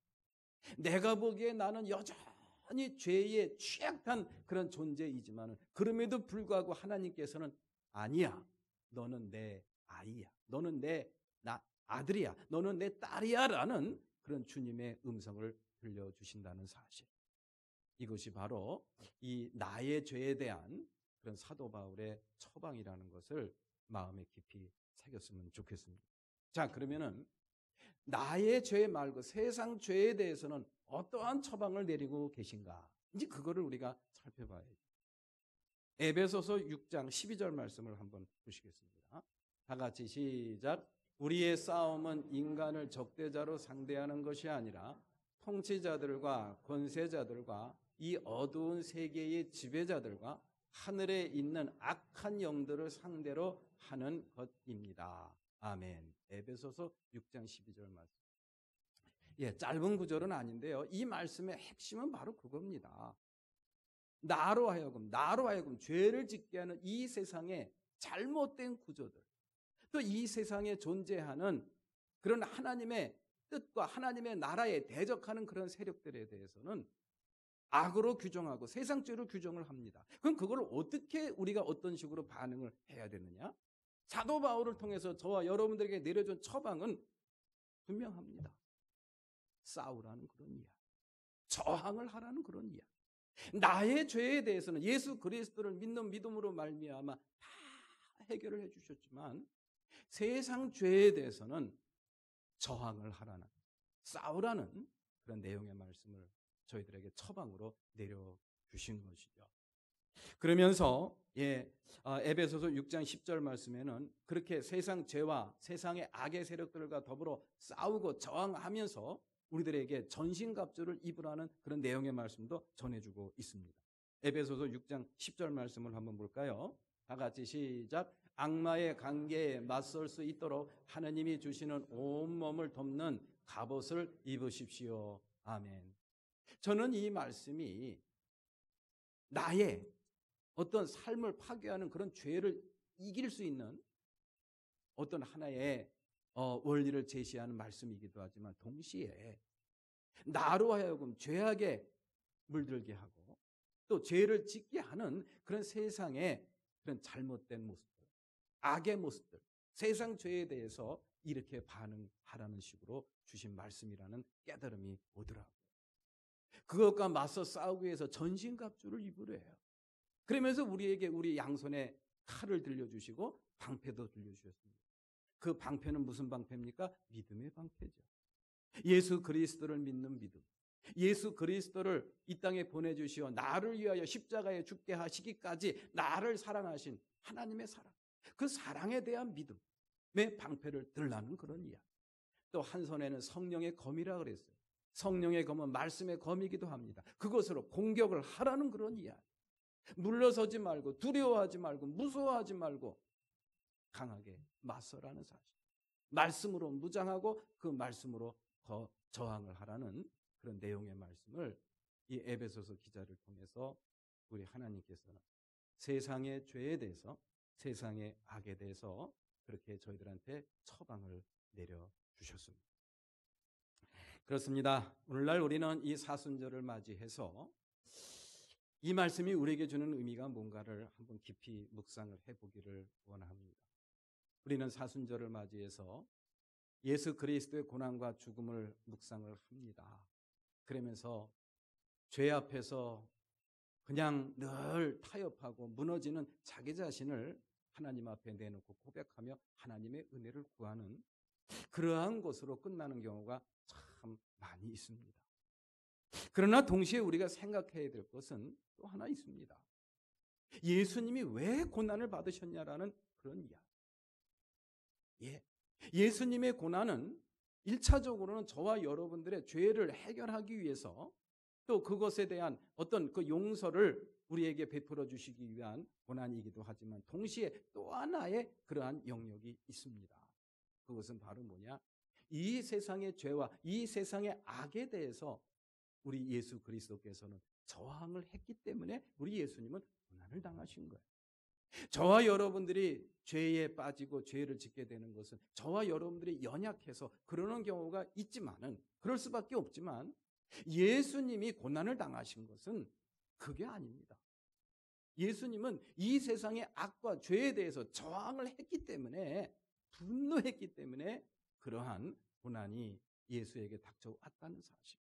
내가 보기에 나는 여전히 죄에 취약한 그런 존재이지만 그럼에도 불구하고 하나님께서는 아니야, 너는 내 아이야, 너는 내 아들이야, 너는 내 딸이야 라는 그런 주님의 음성을 들려주신다는 사실. 이것이 바로 이 나의 죄에 대한 그런 사도 바울의 처방이라는 것을 마음에 깊이 새겼으면 좋겠습니다. 자, 그러면은 나의 죄 말고 세상 죄에 대해서는 어떠한 처방을 내리고 계신가? 이제 그거를 우리가 살펴봐야죠. 에베소서 6장 12절 말씀을 한번 보시겠습니다. 다 같이 시작. 우리의 싸움은 인간을 적대자로 상대하는 것이 아니라 통치자들과 권세자들과 이 어두운 세계의 지배자들과 하늘에 있는 악한 영들을 상대로 하는 것입니다. 아멘. 에베소서 6장 12절 말씀. 예, 짧은 구절은 아닌데요. 이 말씀의 핵심은 바로 그겁니다. 나로 하여금 죄를 짓게 하는 이 세상의 잘못된 구조들, 또 이 세상에 존재하는 그런 하나님의 뜻과 하나님의 나라에 대적하는 그런 세력들에 대해서는 악으로 규정하고 세상죄로 규정을 합니다. 그럼 그걸 어떻게 우리가 어떤 식으로 반응을 해야 되느냐? 사도 바울을 통해서 저와 여러분들에게 내려준 처방은 분명합니다. 싸우라는 그런 이야기. 저항을 하라는 그런 이야기. 나의 죄에 대해서는 예수 그리스도를 믿는 믿음으로 말미암아 다 해결을 해 주셨지만 세상 죄에 대해서는 저항을 하라는, 싸우라는 그런 내용의 말씀을 저희들에게 처방으로 내려주신 것이죠. 그러면서 에베소서 6장 10절 말씀에는 그렇게 세상 죄와 세상의 악의 세력들과 더불어 싸우고 저항하면서 우리들에게 전신갑주를 입으라는 그런 내용의 말씀도 전해주고 있습니다. 에베소서 6장 10절 말씀을 한번 볼까요? 다 같이 시작. 악마의 관계에 맞설 수 있도록 하나님이 주시는 온몸을 덮는 갑옷을 입으십시오. 아멘. 저는 이 말씀이 나의 어떤 삶을 파괴하는 그런 죄를 이길 수 있는 어떤 하나의 원리를 제시하는 말씀이기도 하지만 동시에 나로 하여금 죄악에 물들게 하고 또 죄를 짓게 하는 그런 세상의 그런 잘못된 모습들, 악의 모습들, 세상 죄에 대해서 이렇게 반응하라는 식으로 주신 말씀이라는 깨달음이 오더라고요. 그것과 맞서 싸우기 위해서 전신갑주를 입으래요. 그러면서 우리에게 우리 양손에 칼을 들려주시고 방패도 들려주셨습니다. 그 방패는 무슨 방패입니까? 믿음의 방패죠. 예수 그리스도를 믿는 믿음. 예수 그리스도를 이 땅에 보내주시어 나를 위하여 십자가에 죽게 하시기까지 나를 사랑하신 하나님의 사랑. 그 사랑에 대한 믿음의 방패를 들라는 그런 이야기. 또 한 손에는 성령의 검이라 그랬어요. 성령의 검은 말씀의 검이기도 합니다. 그것으로 공격을 하라는 그런 이야기. 물러서지 말고 두려워하지 말고 무서워하지 말고 강하게 맞서라는 사실. 말씀으로 무장하고 그 말씀으로 저항을 하라는 그런 내용의 말씀을 이 에베소서 기자를 통해서 우리 하나님께서는 세상의 죄에 대해서 세상의 악에 대해서 그렇게 저희들한테 처방을 내려주셨습니다. 그렇습니다. 오늘날 우리는 이 사순절을 맞이해서 이 말씀이 우리에게 주는 의미가 뭔가를 한번 깊이 묵상을 해보기를 원합니다. 우리는 사순절을 맞이해서 예수 그리스도의 고난과 죽음을 묵상을 합니다. 그러면서 죄 앞에서 그냥 늘 타협하고 무너지는 자기 자신을 하나님 앞에 내놓고 고백하며 하나님의 은혜를 구하는 그러한 것으로 끝나는 경우가 참 많이 있습니다. 그러나 동시에 우리가 생각해야 될 것은 또 하나 있습니다. 예수님이 왜 고난을 받으셨냐라는 그런 이야기. 예수님의 고난은 1차적으로는 저와 여러분들의 죄를 해결하기 위해서 또 그것에 대한 어떤 그 용서를 우리에게 베풀어 주시기 위한 고난이기도 하지만 동시에 또 하나의 그러한 영역이 있습니다. 그것은 바로 뭐냐? 이 세상의 죄와 이 세상의 악에 대해서 우리 예수 그리스도께서는 저항을 했기 때문에 우리 예수님은 고난을 당하신 거예요. 저와 여러분들이 죄에 빠지고 죄를 짓게 되는 것은 저와 여러분들이 연약해서 그러는 경우가 있지만은 그럴 수밖에 없지만 예수님이 고난을 당하신 것은 그게 아닙니다. 예수님은 이 세상의 악과 죄에 대해서 저항을 했기 때문에 분노했기 때문에 그러한 고난이 예수에게 닥쳐왔다는 사실.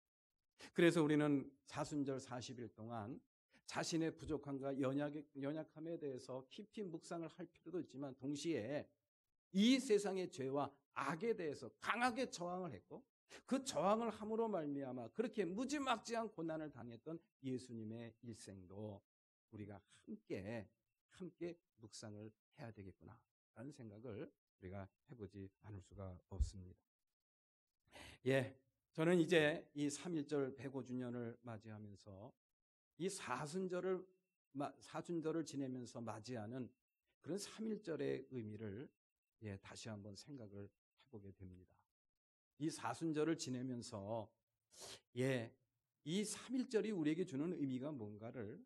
그래서 우리는 사순절 40일 동안 자신의 부족함과 연약함에 대해서 깊이 묵상을 할 필요도 있지만 동시에 이 세상의 죄와 악에 대해서 강하게 저항을 했고 그 저항을 함으로 말미암아 그렇게 무지막지한 고난을 당했던 예수님의 일생도 우리가 함께 묵상을 해야 되겠구나라는 생각을 우리가 해보지 않을 수가 없습니다. 저는 이제 이 3.1절 105주년을 맞이하면서 이 사순절을 지내면서 맞이하는 그런 3.1절의 의미를 다시 한번 생각을 해보게 됩니다. 이 사순절을 지내면서 이 3.1절이 우리에게 주는 의미가 뭔가를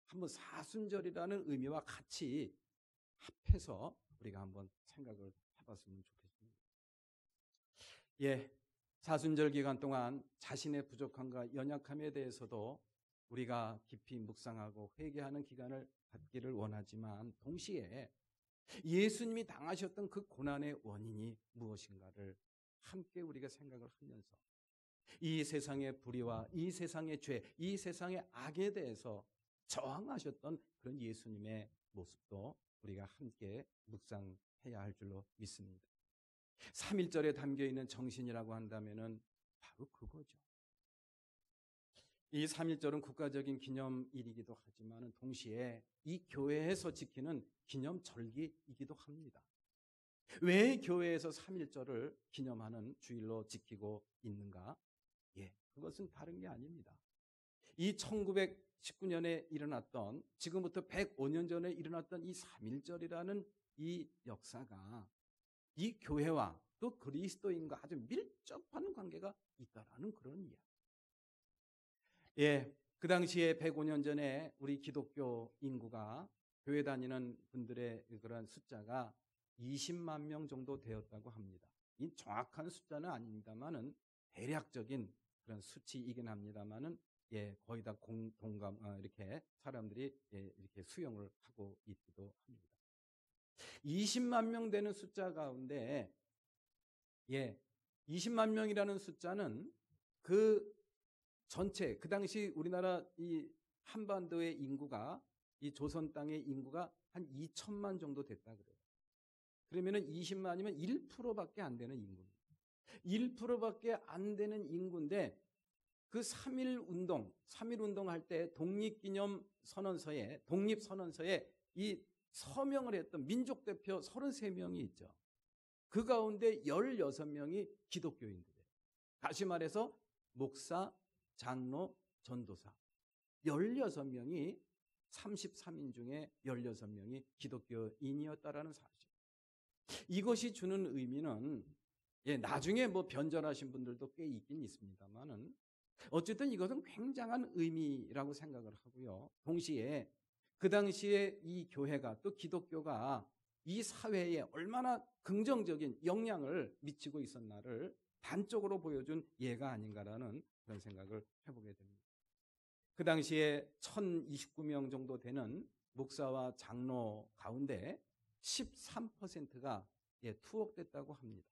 한번 사순절이라는 의미와 같이 합해서 우리가 한번 생각을 해봤으면 좋겠습니다. 예, 사순절 기간 동안 자신의 부족함과 연약함에 대해서도 우리가 깊이 묵상하고 회개하는 기간을 갖기를 원하지만 동시에 예수님이 당하셨던 그 고난의 원인이 무엇인가를 함께 우리가 생각을 하면서 이 세상의 불의와 이 세상의 죄, 이 세상의 악에 대해서 저항하셨던 그런 예수님의 모습도 우리가 함께 묵상해야 할 줄로 믿습니다. 3.1절에 담겨있는 정신이라고 한다면 바로 그거죠. 이 3.1절은 국가적인 기념일이기도 하지만 동시에 이 교회에서 지키는 기념절기이기도 합니다. 왜 교회에서 3.1절을 기념하는 주일로 지키고 있는가? 예, 그것은 다른 게 아닙니다. 이 1919년에 일어났던, 지금부터 105년 전에 일어났던 이 3.1절이라는 이 역사가 이 교회와 또 그리스도인과 아주 밀접한 관계가 있다라는 그런 이야기. 예, 그 당시에 105년 전에 우리 기독교 인구가 교회 다니는 분들의 그런 숫자가 20만 명 정도 되었다고 합니다. 이 정확한 숫자는 아닙니다만은 대략적인 그런 수치이긴 합니다만은 예, 거의 다 이렇게 사람들이 예, 이렇게 수용을 하고 있기도 합니다. 20만 명 되는 숫자 가운데 예, 20만 명이라는 숫자는 그 전체 그 당시 우리나라 이 한반도의 인구가 이 조선 땅의 인구가 한 2천만 정도 됐다 그래요. 그러면은 20만이면 1%밖에 안 되는 인구입니다. 1%밖에 안 되는 인구인데 그 3.1 운동 할 때 독립선언서에 이 서명을 했던 민족 대표 33명이 있죠. 그 가운데 16명이 기독교인들이에요. 다시 말해서 목사, 장로, 전도사 16명이 33인 중에 16명이 기독교인이었다라는 사실. 이것이 주는 의미는 예, 나중에 뭐 변절하신 분들도 꽤 있긴 있습니다만은 어쨌든 이것은 굉장한 의미라고 생각을 하고요. 동시에 그 당시에 이 교회가 또 기독교가 이 사회에 얼마나 긍정적인 영향을 미치고 있었나를 단적으로 보여준 예가 아닌가라는 그런 생각을 해보게 됩니다. 그 당시에 1029명 정도 되는 목사와 장로 가운데 13%가 투옥됐다고 합니다.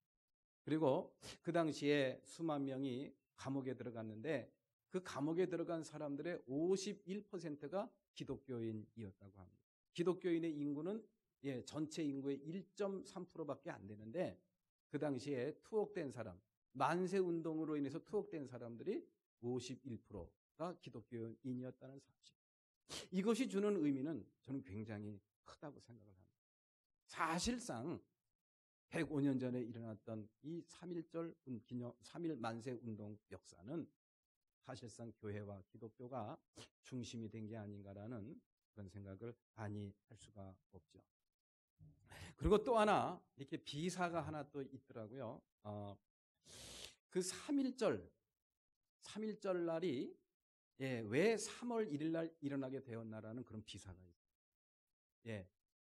그리고 그 당시에 수만 명이 감옥에 들어갔는데 그 감옥에 들어간 사람들의 51%가 기독교인이었다고 합니다. 기독교인의 인구는 전체 인구의 1.3%밖에 안 되는데 그 당시에 투옥된 사람, 만세 운동으로 인해서 투옥된 사람들이 51%가 기독교인이었다는 사실. 이것이 주는 의미는 저는 굉장히 크다고 생각을 합니다. 사실상 105년 전에 일어났던 이 3.1 만세 운동 역사는 사실상 교회와 기독교가 중심이 된 게 아닌가라는 그런 생각을 아니 할 수가 없죠. 그리고 또 하나 이렇게 비사가 하나 또 있더라고요. 그 3.1절 날이 왜 3월 1일 날 일어나게 되었나라는 그런 비사가 있어요.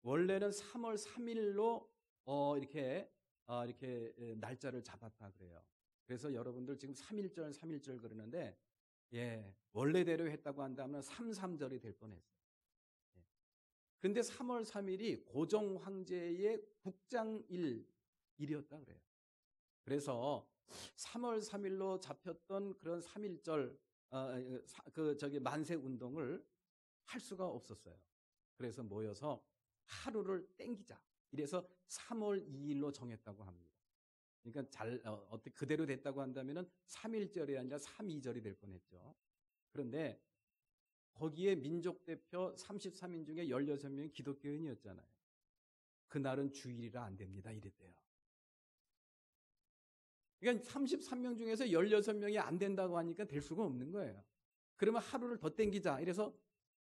원래는 3월 3일로 이렇게 날짜를 잡았다 그래요. 그래서 여러분들 지금 3.1절 그러는데 원래대로 했다고 한다면 3.3절이 될 뻔했어요. 그런데 3월 3일이 고종 황제의 국장일이었다 그래요. 그래서 3월 3일로 잡혔던 그런 3.1절 만세 운동을 할 수가 없었어요. 그래서 모여서 하루를 땡기자. 이래서 3월 2일로 정했다고 합니다. 그러니까 어떻게 그대로 됐다고 한다면은 3.1절이 아니라 3.2절이 될 뻔했죠. 그런데 거기에 민족 대표 33인 중에 16명이 기독교인이었잖아요. 그날은 주일이라 안 됩니다. 이랬대요. 그러니까 33명 중에서 16명이 안 된다고 하니까 될 수가 없는 거예요. 그러면 하루를 더 땡기자. 이래서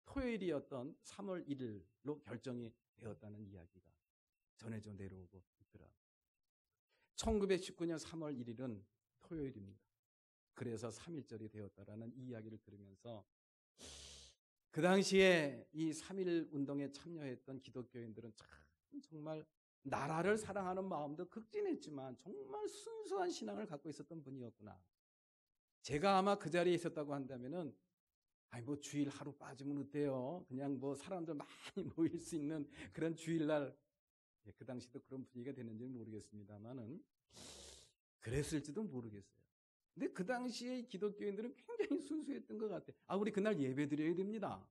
토요일이었던 3월 1일로 결정이 되었다는 이야기가 전해져 내려오고 있더라. 1919년 3월 1일은 토요일입니다. 그래서 3.1절이 되었다라는 이야기를 들으면서 그 당시에 이 3.1 운동에 참여했던 기독교인들은 정말 나라를 사랑하는 마음도 극진했지만 정말 순수한 신앙을 갖고 있었던 분이었구나. 제가 아마 그 자리에 있었다고 한다면은 아니 뭐 주일 하루 빠지면 어때요? 그냥 뭐 사람들 많이 모일 수 있는 그런 주일날, 그 당시도 그런 분위기가 됐는지는 모르겠습니다만은 그랬을지도 모르겠어요. 근데 그 당시에 기독교인들은 굉장히 순수했던 것 같아요. 우리 그날 예배 드려야 됩니다.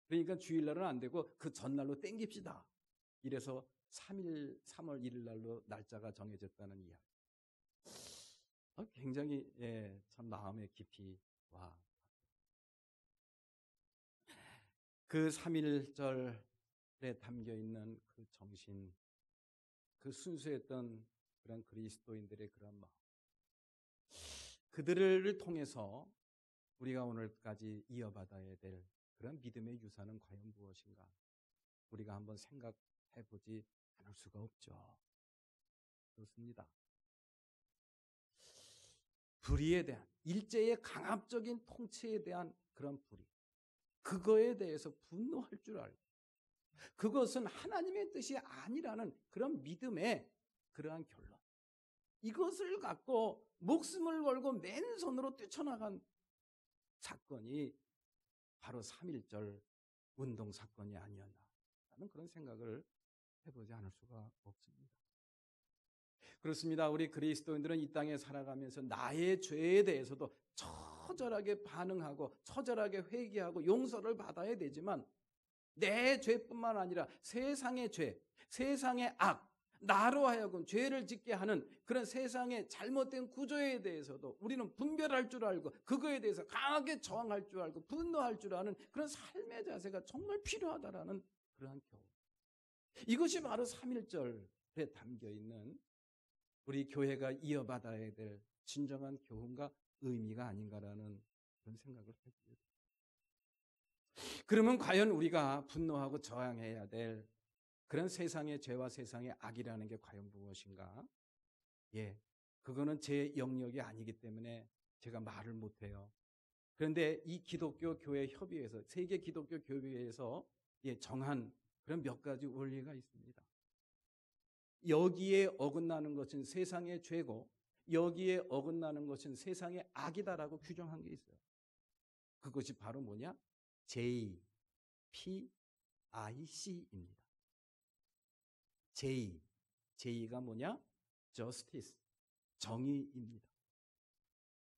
그러니까 주일날은 안 되고 그 전날로 땡깁시다. 이래서 3월 1일 날로 날짜가 정해졌다는 이야기. 굉장히 참 마음에 깊이 와. 그 3.1절에 담겨있는 그 정신, 그 순수했던 그런 그리스도인들의 그런 마음, 그들을 통해서 우리가 오늘까지 이어받아야 될 그런 믿음의 유산은 과연 무엇인가? 우리가 한번 생각해 보지 않을 수가 없죠. 그렇습니다. 불의에 대한, 일제의 강압적인 통치에 대한 그런 불의, 그거에 대해서 분노할 줄 알고, 그것은 하나님의 뜻이 아니라는 그런 믿음의 그러한 결론, 이것을 갖고 목숨을 걸고 맨손으로 뛰쳐나간 사건이 바로 3.1절 운동 사건이 아니었나라는 그런 생각을 해보지 않을 수가 없습니다. 그렇습니다. 우리 그리스도인들은 이 땅에 살아가면서 나의 죄에 대해서도 처절하게 반응하고 처절하게 회개하고 용서를 받아야 되지만, 내 죄뿐만 아니라 세상의 죄, 세상의 악, 나로 하여금 죄를 짓게 하는 그런 세상의 잘못된 구조에 대해서도 우리는 분별할 줄 알고, 그거에 대해서 강하게 저항할 줄 알고 분노할 줄 아는 그런 삶의 자세가 정말 필요하다라는 그러한 교훈, 이것이 바로 3.1절에 담겨있는 우리 교회가 이어받아야 될 진정한 교훈과 의미가 아닌가라는 그런 생각을 해보게 됩니다. 그러면 과연 우리가 분노하고 저항해야 될 그런 세상의 죄와 세상의 악이라는 게 과연 무엇인가? 그거는 제 영역이 아니기 때문에 제가 말을 못해요. 그런데 이 기독교 교회 협의회에서, 세계 기독교 교회에서 정한 그런 몇 가지 원리가 있습니다. 여기에 어긋나는 것은 세상의 죄고, 여기에 어긋나는 것은 세상의 악이다라고 규정한 게 있어요. 그것이 바로 뭐냐? JPIC입니다. J가 뭐냐? Justice, 정의입니다.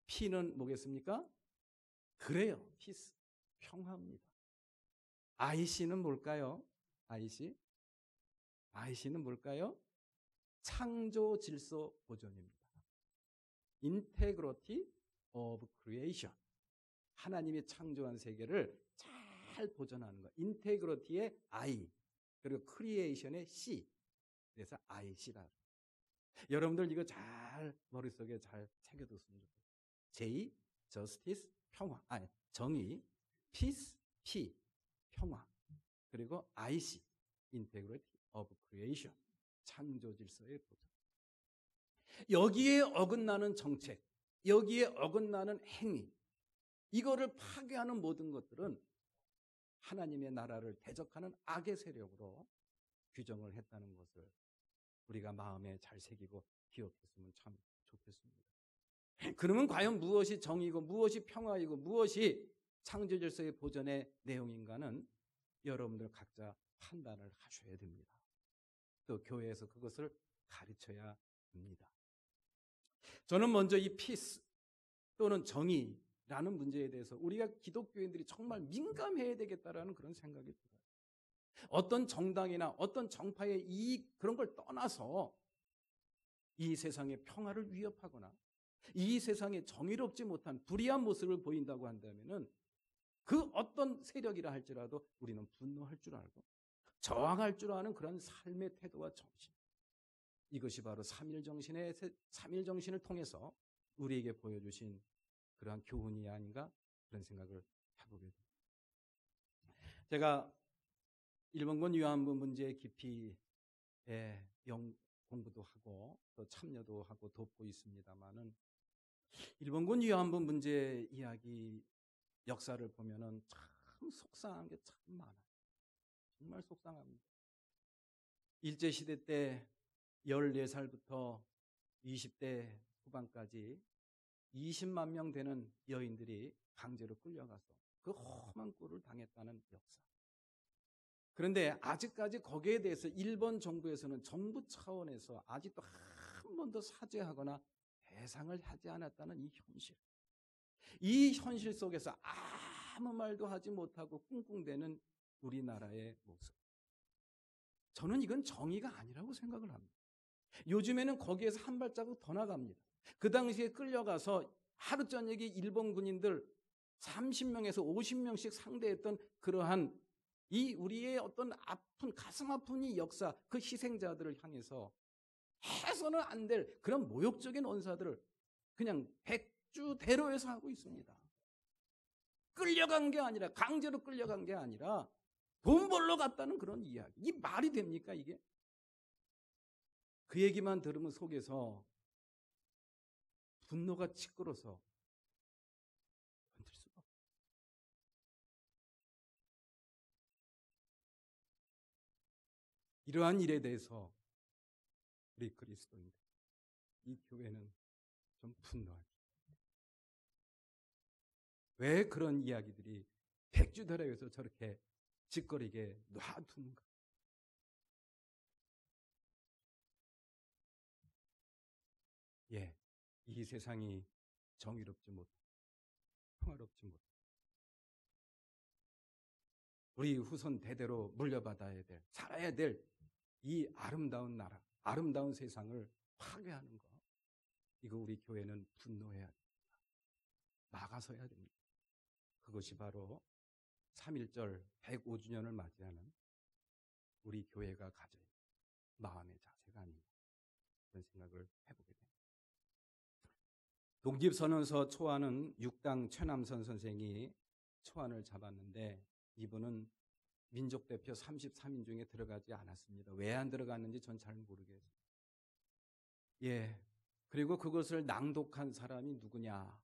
P는 뭐겠습니까? 그래요, Peace, 평화입니다. IC는 뭘까요? IC는 뭘까요? 창조 질서 보존입니다. Integrity of Creation, 하나님이 창조한 세계를 잘 보존하는 것. 인테그리티의 I, 그리고 크리에이션의 C, 그래서 IC라. 여러분들 이거 잘 머릿속에 잘 새겨뒀으면 좋겠어요. J, Justice, 평화, 정의, Peace, P, 평화, 그리고 IC, Integrity of Creation, 창조 질서의 보존. 여기에 어긋나는 정책, 여기에 어긋나는 행위, 이거를 파괴하는 모든 것들은 하나님의 나라를 대적하는 악의 세력으로 규정을 했다는 것을 우리가 마음에 잘 새기고 기억했으면 참 좋겠습니다. 그러면 과연 무엇이 정의고, 무엇이 평화이고, 무엇이 창조 질서의 보존의 내용인가는 여러분들 각자 판단을 하셔야 됩니다. 또 교회에서 그것을 가르쳐야 합니다. 저는 먼저 이 피스 또는 정의라는 문제에 대해서 우리가 기독교인들이 정말 민감해야 되겠다라는 그런 생각이 들어요. 어떤 정당이나 어떤 정파의 이익, 그런 걸 떠나서 이 세상의 평화를 위협하거나 이 세상에 정의롭지 못한 불의한 모습을 보인다고 한다면은 그 어떤 세력이라 할지라도 우리는 분노할 줄 알고 저항할 줄 아는 그런 삶의 태도와 정신, 이것이 바로 3.1 정신을 통해서 우리에게 보여주신 그러한 교훈이 아닌가, 그런 생각을 해보게 됩니다. 제가 일본군 위안부 문제에 깊이 공부도 하고 또 참여도 하고 돕고 있습니다만은, 일본군 위안부 문제 이야기 역사를 보면은 참 속상한 게 참 많아요. 정말 속상합니다. 일제시대 때 14살부터 20대 후반까지 20만 명 되는 여인들이 강제로 끌려가서 그 험한 꼴을 당했다는 역사. 그런데 아직까지 거기에 대해서 일본 정부에서는 정부 차원에서 아직도 한 번도 사죄하거나 배상을 하지 않았다는 이 현실. 이 현실 속에서 아무 말도 하지 못하고 꿍꿍대는 우리나라의 모습. 저는 이건 정의가 아니라고 생각을 합니다. 요즘에는 거기에서 한 발자국 더 나갑니다. 그 당시에 끌려가서 하루 저녁에 일본 군인들 30명에서 50명씩 상대했던 그러한 이 우리의 어떤 아픈 가슴 아픈 이 역사, 그 희생자들을 향해서 해서는 안 될 그런 모욕적인 언사들을 그냥 백주대로해서 하고 있습니다. 끌려간 게 아니라, 강제로 끌려간 게 아니라 돈 벌러 갔다는 그런 이야기. 이 말이 됩니까 이게? 그 얘기만 들으면 속에서 분노가 치끓어서 견딜 수가 없어요. 이러한 일에 대해서 우리 그리스도인들, 이 교회는 좀 분노하죠. 왜 그런 이야기들이 백주대로에서 저렇게 짓거리게 놔두는가? 예, 이 세상이 정의롭지 못하고 평화롭지 못하고 우리 후손 대대로 물려받아야 될, 살아야 될 이 아름다운 나라, 아름다운 세상을 파괴하는 것, 이거 우리 교회는 분노해야 됩니다. 막아서야 됩니다. 그것이 바로 3.1절 105주년을 맞이하는 우리 교회가 가져야 할 마음의 자세가 아닌가, 그런 생각을 해보게 됩니다. 독립선언서 초안은 6당 최남선 선생이 초안을 잡았는데 이분은 민족대표 33인 중에 들어가지 않았습니다. 왜 안 들어갔는지 전 잘 모르겠어요. 예, 그리고 그것을 낭독한 사람이 누구냐?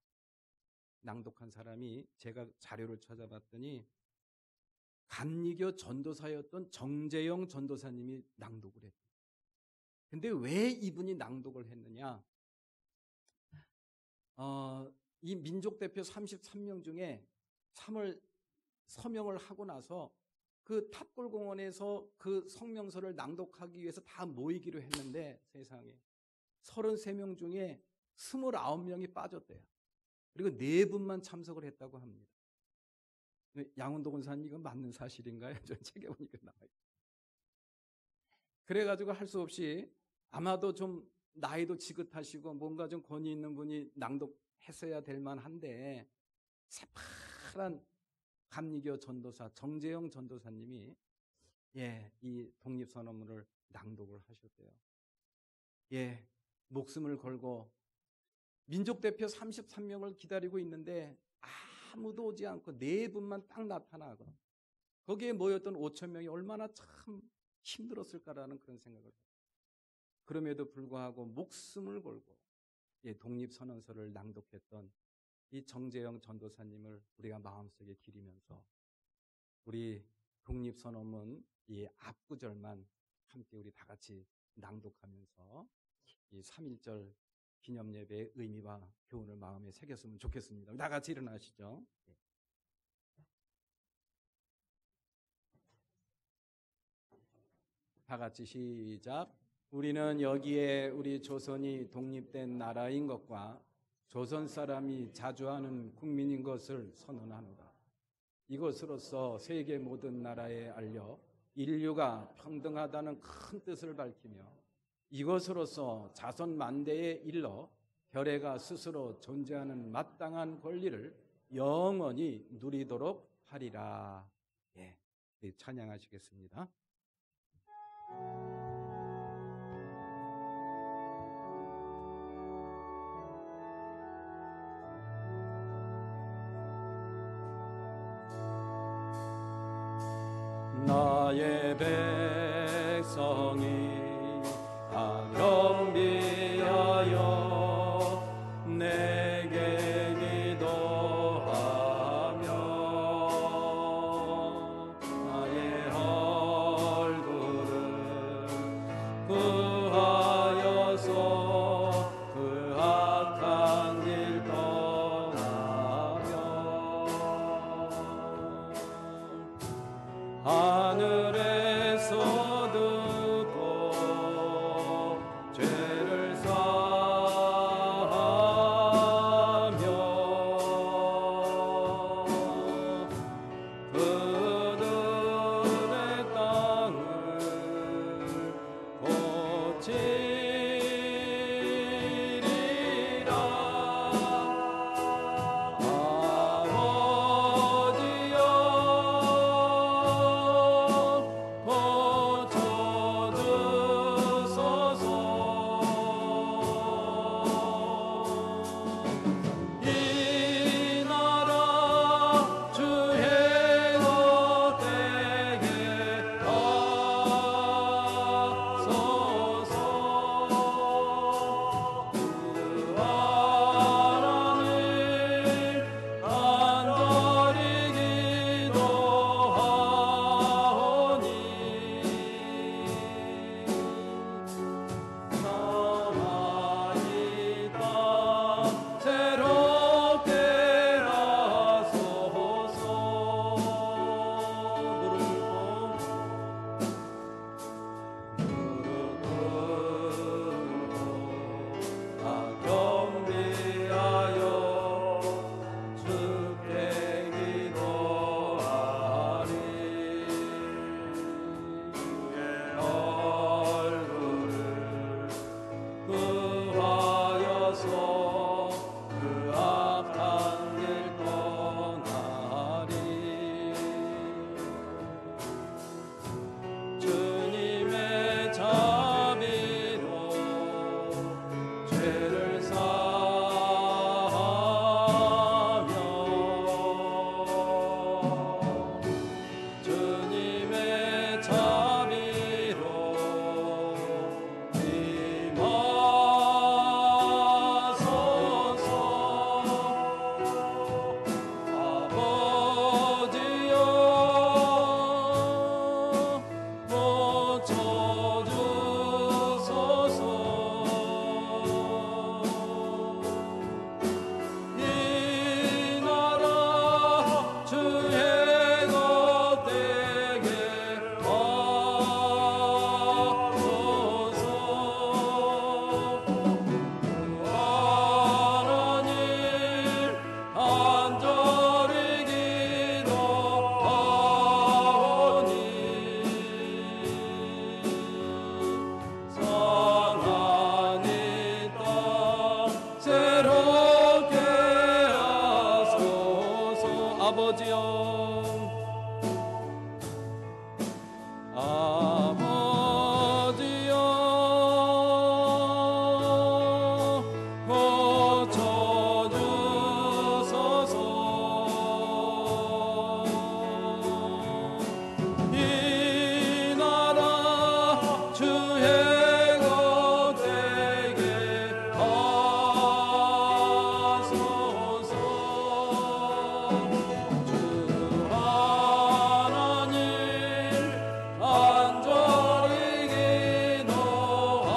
낭독한 사람이 제가 자료를 찾아봤더니 감리교 전도사였던 정재영 전도사님이 낭독을 했대요. 근데 왜 이분이 낭독을 했느냐? 이 민족대표 33명 중에 3월 서명을 하고 나서 그 탑골공원에서 그 성명서를 낭독하기 위해서 다 모이기로 했는데 세상에 33명 중에 29명이 빠졌대요. 그리고 4분만 참석을 했다고 합니다. 양훈도 권사님, 이건 맞는 사실인가요? 전 책에 보니까 나와요. 그래가지고 할 수 없이 아마도 좀 나이도 지긋하시고 뭔가 좀 권위 있는 분이 낭독했어야 될 만한데 새파란 감리교 전도사 정재영 전도사님이 이 독립선언문을 낭독을 하셨대요. 목숨을 걸고 민족대표 33명을 기다리고 있는데 아무도 오지 않고 4분만 딱 나타나고 거기에 모였던 5,000명이 얼마나 참 힘들었을까라는 그런 생각을 해요. 그럼에도 불구하고 목숨을 걸고 독립선언서를 낭독했던 이 정재영 전도사님을 우리가 마음속에 기리면서 우리 독립선언문 이 앞구절만 함께 우리 다 같이 낭독하면서 이 3.1절 기념예배의 의미와 교훈을 마음에 새겼으면 좋겠습니다. 다 같이 일어나시죠. 다 같이 시작. 우리는 여기에 우리 조선이 독립된 나라인 것과 조선 사람이 자주하는 국민인 것을 선언하노라. 이것으로써 세계 모든 나라에 알려 인류가 평등하다는 큰 뜻을 밝히며 이것으로서 자손 만대에 일러 결례가 스스로 존재하는 마땅한 권리를 영원히 누리도록 하리라. 찬양하시겠습니다. 나의 백성이 악령 비하여 내게 기도하며 나의 얼굴을 구하여 죄를 사하며 그들의 땅을 고치리라. 아버지여 고쳐주소서. 이 나라 주의 것되게 하소서. 그 하나님 간절히 기도하오니 가만히 땅 새롭게 하소서. 무릎 꿇고 다 겸비하여 주께 기도하리. 주의 얼굴을 구하여서 그 악한 길 떠나리. 주님의 자비로 죄를 사하며 주님의 자비로 임하소서. 아버지여 고쳐주소서. 이 나라 주의 것되게 하소서. 하나님 간절히 기도하오니 상한 이 땅 새롭게 하소서. 아버지여 아버지여 고쳐주소서. 이 나라 주의 것되게 하소서. 주 하나님 간절히 기도하오니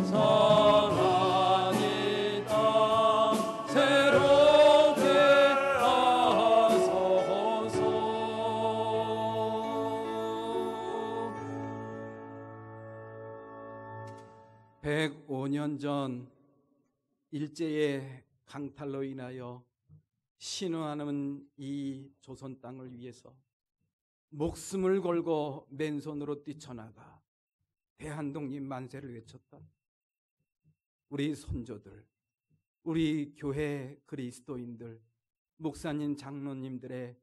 상한 이 땅 새롭게 하소서. 105년 전 일제의 강탈로 인하여 신음하는 이 조선 땅을 위해서 목숨을 걸고 맨손으로 뛰쳐나가 대한독립 만세를 외쳤던 우리 선조들, 우리 교회 그리스도인들, 목사님, 장로님들의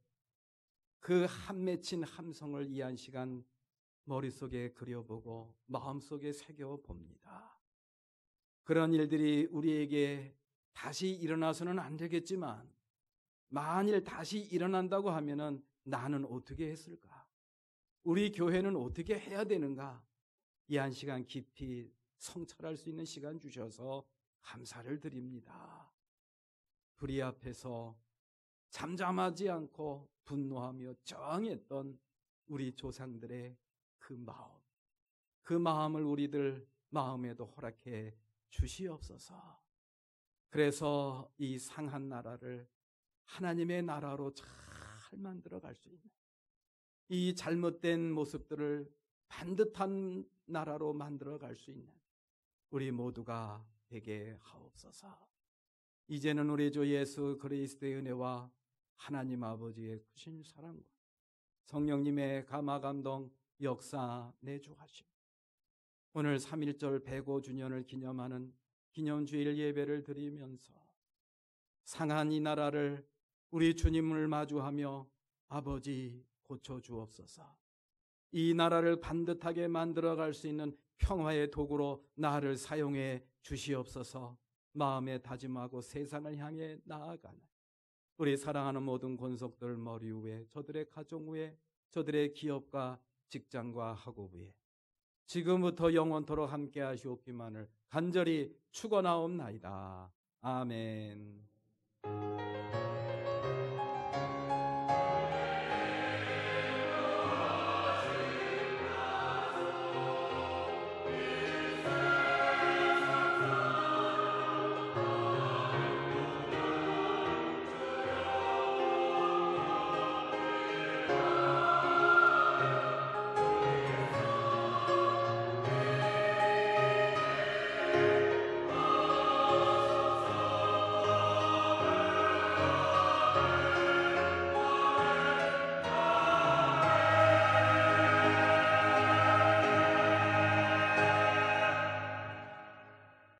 그 한맺힌 함성을 이 한 시간 머릿속에 그려보고 마음속에 새겨봅니다. 그런 일들이 우리에게 다시 일어나서는 안 되겠지만 만일 다시 일어난다고 하면은 나는 어떻게 했을까? 우리 교회는 어떻게 해야 되는가? 이 한 시간 깊이 성찰할 수 있는 시간 주셔서 감사를 드립니다. 불의 앞에서 잠잠하지 않고 분노하며 저항했던 우리 조상들의 그 마음을 우리들 마음에도 허락해 주시옵소서. 그래서 이 상한 나라를 하나님의 나라로 잘 만들어 갈 수 있는 이 잘못된 모습들을 반듯한 나라로 만들어 갈 수 있는 우리 모두가 되게 하옵소서. 이제는 우리 주 예수 그리스도의 은혜와 하나님 아버지의 크신 사랑과 성령님의 감화 감동 역사 내주하심, 오늘 3.1절 105주년을 기념하는 기념주일 예배를 드리면서 상한 이 나라를 우리 주님을 마주하며 아버지 고쳐주옵소서. 이 나라를 반듯하게 만들어갈 수 있는 평화의 도구로 나를 사용해 주시옵소서. 마음에 다짐하고 세상을 향해 나아가는 우리 사랑하는 모든 권속들 머리 위에, 저들의 가정 위에, 저들의 기업과 직장과 학업 위에 지금부터 영원토록 함께 하시옵기만을 간절히 축원하옵나이다. 아멘.